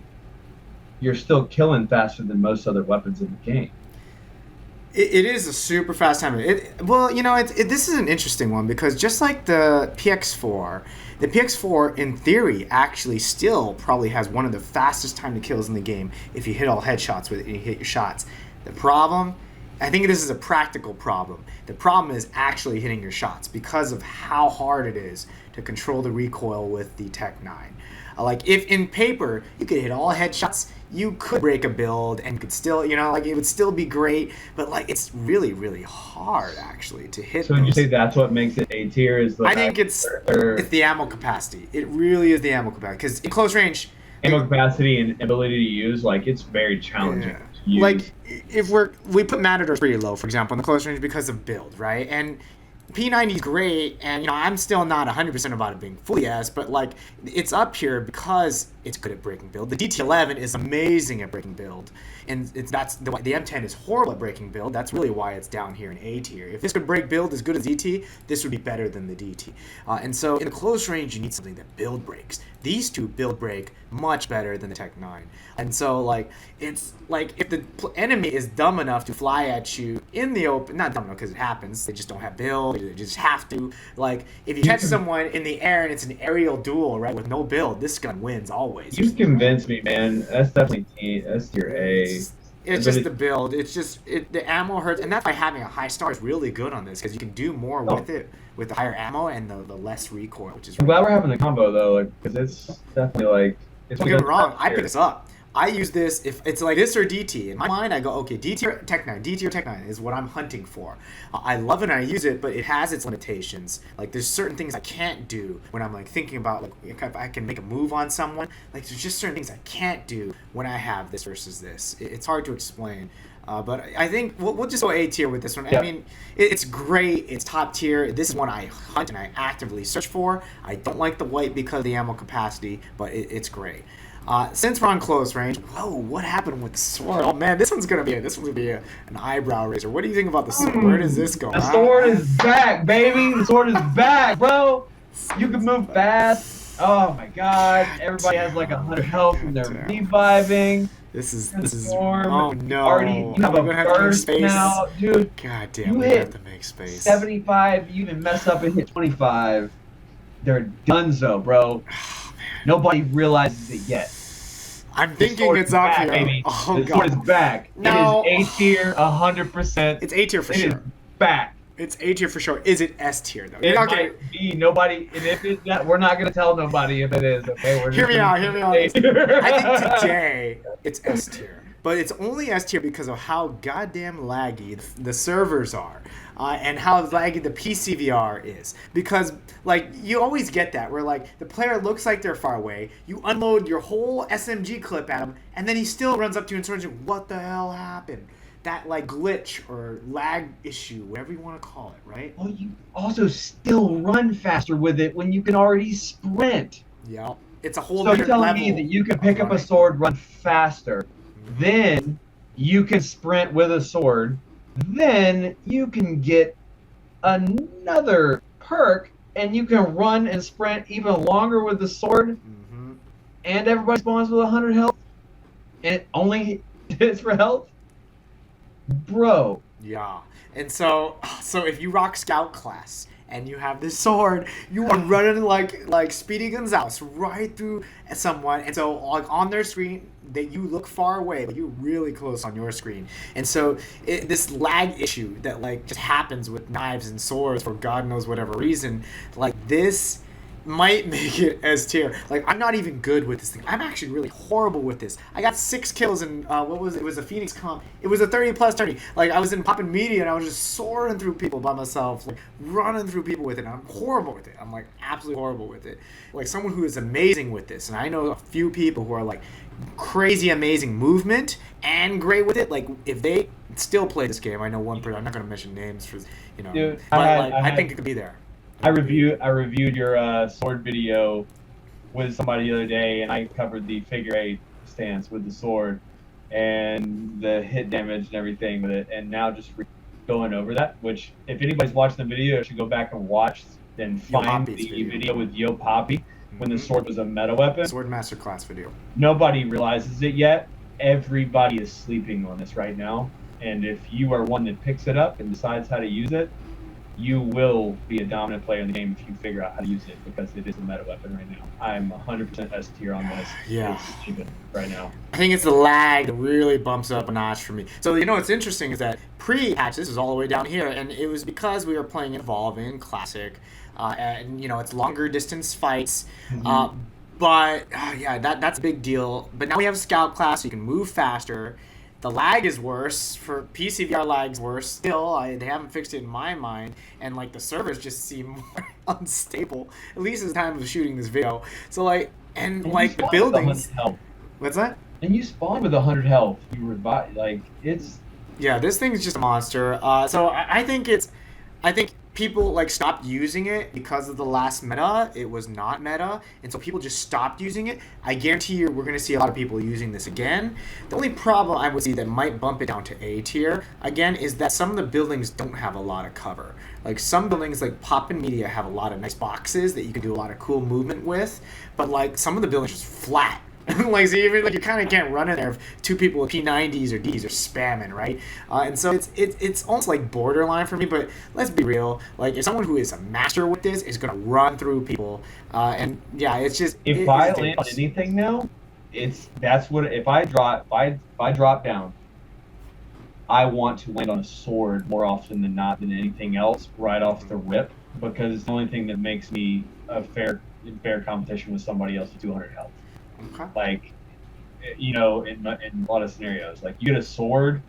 you're still killing faster than most other weapons in the game. It is a super fast timer. This is an interesting one because just like the PX4 in theory actually still probably has one of the fastest time to kills in the game if you hit all headshots with it and you hit your shots. The problem, I think this is a practical problem. The problem is actually hitting your shots because of how hard it is to control the recoil with the Tech 9. Like if in paper you could hit all headshots, you could break a build and could still, it would still be great, but like it's really, really hard actually to hit. So would you say that's what makes it A tier? I think it's the ammo capacity. It really is the ammo capacity because in close range, ammo capacity and ability to use, like it's very challenging. Yeah. Like if we put matadors pretty low, for example, in the close range because of build, right? And P90 is great, and I'm still not 100% about it being fully S, but like it's up here because it's good at breaking build. The DT11 is amazing at breaking build, and the M10 is horrible at breaking build. That's really why it's down here in A tier. If this could break build as good as DT, this would be better than the DT. And so in the close range, you need something that build breaks. These two build break much better than the Tech 9. And so like it's like if the enemy is dumb enough to fly at you in the open, not dumb enough because it happens, they just don't have build, they just have to. Like if you catch someone in the air and it's an aerial duel, right, with no build, this gun wins always. You convinced me, man. That's definitely that's tier A. It's just the build. It's just the ammo hurts, and that's why having a high star is really good on this because you can do more with it with the higher ammo and the less recoil, which is. I'm glad we're having the combo though, like because it's definitely like. Don't get me wrong. I pick this up. I use this if it's like this or DT. In my mind, I go, okay, DT or Tech 9. DT or Tech 9 is what I'm hunting for. I love it and I use it, but it has its limitations. Like there's certain things I can't do when I'm like thinking about like if I can make a move on someone. Like there's just certain things I can't do when I have this versus this. It's hard to explain. But I think we'll just go A tier with this one. Yep. I mean, it's great. It's top tier. This is one I hunt and I actively search for. I don't like the white because of the ammo capacity, but it's great. Since we're on close range, whoa, what happened with the sword? Oh man, this one's gonna be an eyebrow raiser. What do you think about the sword? Where does this go? The sword is back, baby. The sword is back, bro. You can move fast. Oh my God! Everybody has like 100 health and they're reviving. This is Transform. oh You no. have Are we a gonna have to make burst space? now, dude. God damn, You we have hit to make space. 75. You even mess up and hit 25. They're donezo, bro. Oh man. Nobody realizes it yet. I'm The thinking sword it's is up back, here. baby. Oh The sword is god. back. It is No. A tier, 100%. It's A tier for It is sure. back. It's A tier for sure. Is it S tier though? It Okay. might be nobody, and if it's not, we're not gonna tell nobody if it is. Okay, we're Hear just me gonna out. Hear me out. say it. I think today it's S tier, but it's only S tier because of how goddamn laggy the servers are, and how laggy the PCVR is. Because like you always get that where like the player looks like they're far away, you unload your whole SMG clip at him, and then he still runs up to you and turns you. What the hell happened? That like glitch or lag issue, whatever you want to call it, right? Well, you also still run faster with it when you can already sprint. Yeah, it's a whole So you're different telling level me that you can of pick up a running. sword, run faster, then you can sprint with a sword, then you can get another perk, and you can run and sprint even longer with the sword, Mm-hmm. and everybody spawns with 100 health, and it only hits for health? Bro. Yeah. And so if you rock scout class and you have this sword, you are running like Speedy Gonzales right through someone, and so like on their screen that you look far away, but you're really close on your screen. And so this lag issue that like just happens with knives and swords for God knows whatever reason, like this might make it S tier. Like I'm not even good with this thing. I'm actually really horrible with this. I got 6 kills in what was it? It was a Phoenix comp. It was a 30 plus 30. Like I was in poppin' media and I was just soaring through people by myself, like running through people with it. And I'm horrible with it. I'm like absolutely horrible with it. Like someone who is amazing with this, and I know a few people who are like crazy amazing movement and great with it. Like if they still play this game, I know one person. I'm not gonna mention names for Dude, but I I think it could be there. I reviewed your sword video with somebody the other day, and I covered the figure 8 stance with the sword and the hit damage and everything with it. And now just going over that, which if anybody's watching the video, should go back and watch and find Poppy's the video. video with Yo Poppy when the sword was a meta weapon. Sword masterclass video. Nobody realizes it yet. Everybody is sleeping on this right now. And if you are one that picks it up and decides how to use it, you will be a dominant player in the game if you figure out how to use it, because it is a meta weapon right now. I'm 100% S tier on this. Yeah. It's stupid right now. I think it's the lag that really bumps up a notch for me. So what's interesting is that pre-patch, this is all the way down here, and it was because we were playing Evolving Classic, and it's longer distance fights. But yeah, that's a big deal. But now we have Scout class, so you can move faster. The lag is worse for PCVR. Lag's worse still. They haven't fixed it in my mind, and like the servers just seem more unstable. At least at the time of shooting this video. So like, and And like you the spawn with buildings. 100 health. What's that? And you spawn with 100 health. You revive. Like, it's. Yeah, this thing's just a monster. So I think I think people like stopped using it because of the last meta. It was not meta, and so people just stopped using it. I guarantee you, we're gonna see a lot of people using this again. The only problem I would see that might bump it down to A tier again is that some of the buildings don't have a lot of cover. Like some buildings, like Poppin' Media, have a lot of nice boxes that you can do a lot of cool movement with, but like some of the buildings are just flat. Like so you kind of can't run in there if 2 people with P90s or Ds are spamming, right? And so it's almost like borderline for me. But let's be real, like if someone who is a master with this is gonna run through people, and yeah, it's just If I land on anything now, that's what. If I drop down, I want to land on a sword more often than not than anything else right off the rip, because it's the only thing that makes me a fair competition with somebody else with 200 health. Okay. Like, in a lot of scenarios, like you get a sword,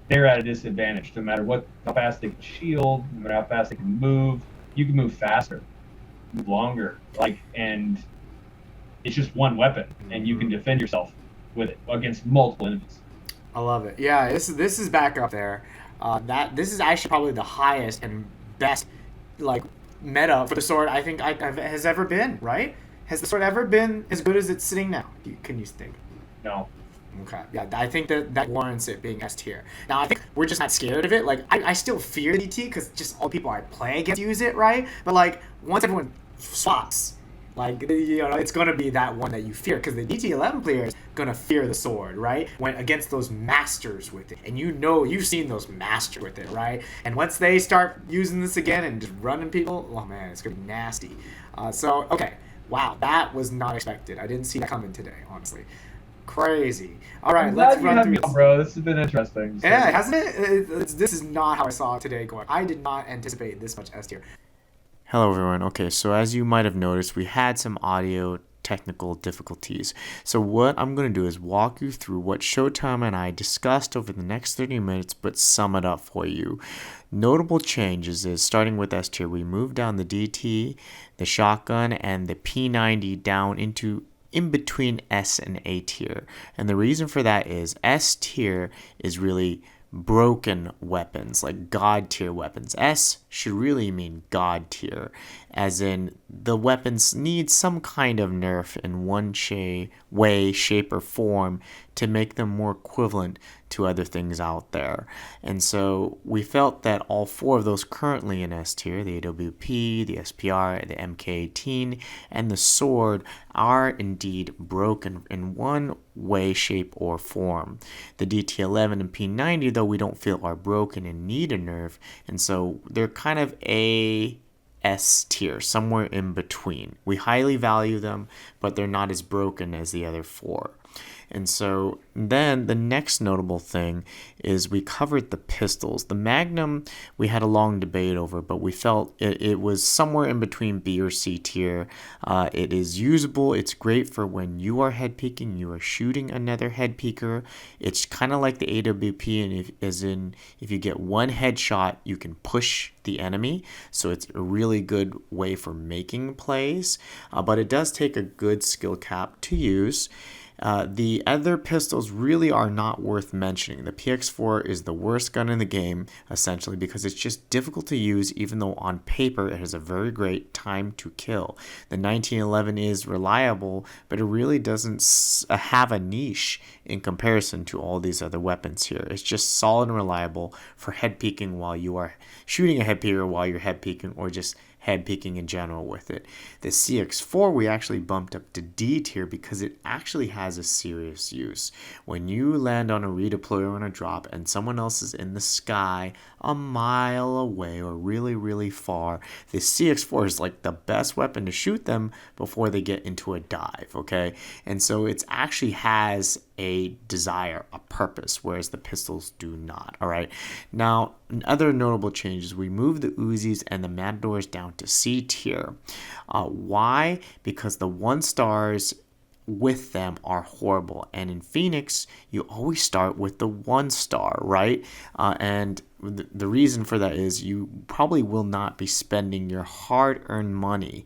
they're at a disadvantage no matter how fast they can shield, no matter how fast they can move. You can move faster, move longer, and it's just one weapon, and you can defend yourself with it against multiple enemies. I love it. Yeah, this is back up there. This is actually probably the highest and best like meta for the sword I think has ever been. Right? Has the sword ever been as good as it's sitting now? Can you think? No. Okay. Yeah, I think that warrants it being S tier. Now, I think we're just not scared of it. Like, I still fear DT because just all the people I play against use it, right? But, like, once everyone swaps, Like, it's going to be that one that you fear, because the DT11 player is going to fear the sword, right? When against those masters with it. And you've seen those masters with it, right? And once they start using this again and just running people, oh man, it's going to be nasty. Okay. Wow, that was not expected. I didn't see that coming today, honestly. Crazy. All right, let's run through this. Bro, this has been interesting. So. Yeah, hasn't it? This is not how I saw it today going. I did not anticipate this much S tier. Hello everyone. Okay, so as you might have noticed, we had some audio technical difficulties. So what I'm going to do is walk you through what Showtime and I discussed over the next 30 minutes, but sum it up for you. Notable changes is, starting with S tier, we moved down the DT, the shotgun, and the P90 down into in between S and A tier. And the reason for that is S tier is really broken weapons, like God tier weapons. S should really mean God tier, as in the weapons need some kind of nerf in one way, shape, or form to make them more equivalent to other things out there. And so we felt that all four of those currently in S tier, the AWP, the SPR, the MK18, and the sword, are indeed broken in one way, shape, or form. The DT11 and P90, though, we don't feel are broken and need a nerf, and so they're kind of a S tier, somewhere in between. We highly value them, but they're not as broken as the other four. And so then the next notable thing is we covered the pistols. The Magnum we had a long debate over, but we felt it was somewhere in between B or C tier. It is usable. It's great for when you are head peeking, you are shooting another head peeker. It's kind of like the AWP, and if you get one headshot, you can push the enemy. So it's a really good way for making plays, but it does take a good skill cap to use. The other pistols really are not worth mentioning. The PX4 is the worst gun in the game, essentially, because it's just difficult to use, even though on paper it has a very great time to kill. The 1911 is reliable, but it really doesn't have a niche in comparison to all these other weapons here. It's just solid and reliable for head peeking while you are shooting a head peeker while you're head peeking, or just head peeking in general with it. The CX4 we actually bumped up to D tier because it actually has a serious use. When you land on a redeploy or on a drop and someone else is in the sky a mile away or really, really far, the CX4 is like the best weapon to shoot them before they get into a dive, okay? And so it actually has a desire, a purpose, whereas the pistols do not, all right? Now, other notable changes, we moved the Uzis and the Matadors down to C tier. Why? Because the 1-stars with them are horrible, and in Phoenix you always start with the 1-star, right? And the reason for that is you probably will not be spending your hard-earned money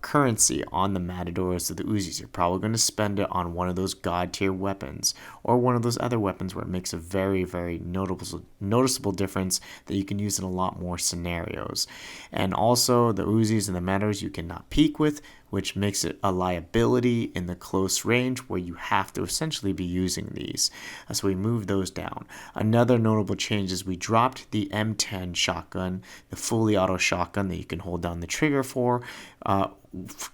currency on the Matadors or the Uzis. You're probably going to spend it on one of those God tier weapons or one of those other weapons where it makes a very, very noticeable difference that you can use in a lot more scenarios. And also the Uzis and the Matadors you cannot peek with, which makes it a liability in the close range where you have to essentially be using these. So we moved those down. Another notable change is we dropped the M10 shotgun, the fully auto shotgun that you can hold down the trigger for,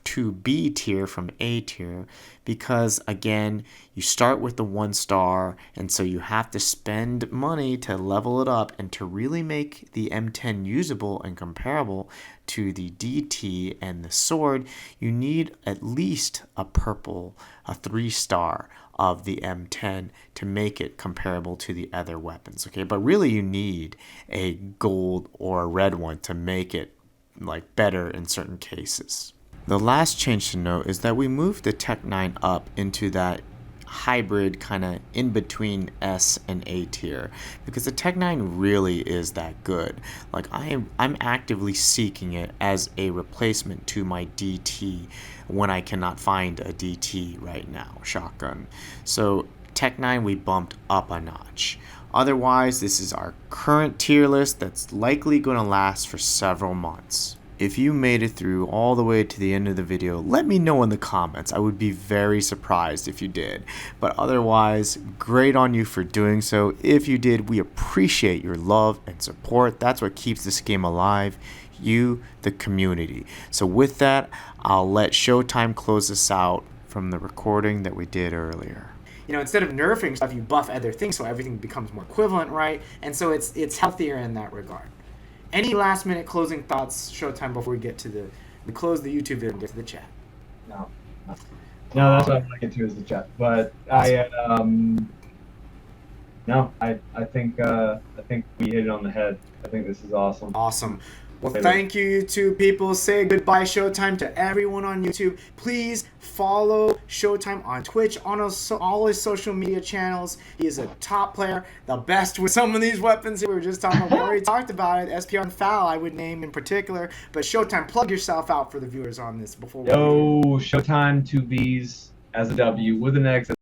to B tier from A tier, because again, you start with the 1-star, and so you have to spend money to level it up, and to really make the M10 usable and comparable to the DT and the sword, you need at least a 3-star of the M10 to make it comparable to the other weapons, okay? But really you need a gold or a red one to make it like better in certain cases. The last change to note is that we moved the Tech 9 up into that hybrid kind of in between S and A tier, because the Tech 9 really is that good. Like I'm actively seeking it as a replacement to my DT when I cannot find a DT right now, shotgun. So Tech 9 we bumped up a notch. Otherwise, this is our current tier list that's likely going to last for several months. If you made it through all the way to the end of the video, let me know in the comments. I would be very surprised if you did. But otherwise, great on you for doing so. If you did, we appreciate your love and support. That's what keeps this game alive. you, the community. So with that, I'll let Showtime close this out from the recording that we did earlier. Instead of nerfing stuff, you buff other things so everything becomes more equivalent, right? And so it's healthier in that regard. Any last minute closing thoughts, Showtime, before we get to we close the YouTube video and get to the chat? No, that's what I want to get to is the chat. But awesome. I think we hit it on the head. I think this is awesome. Awesome. Well, thank you, YouTube people. Say goodbye, Showtime, to everyone on YouTube. Please follow Showtime on Twitch, on all his social media channels. He is a top player, the best with some of these weapons we were just talking about. We already talked about it. SPR and FAL, I would name in particular. But Showtime, plug yourself out for the viewers on this before we... Showtime 2Bs as a W with an X.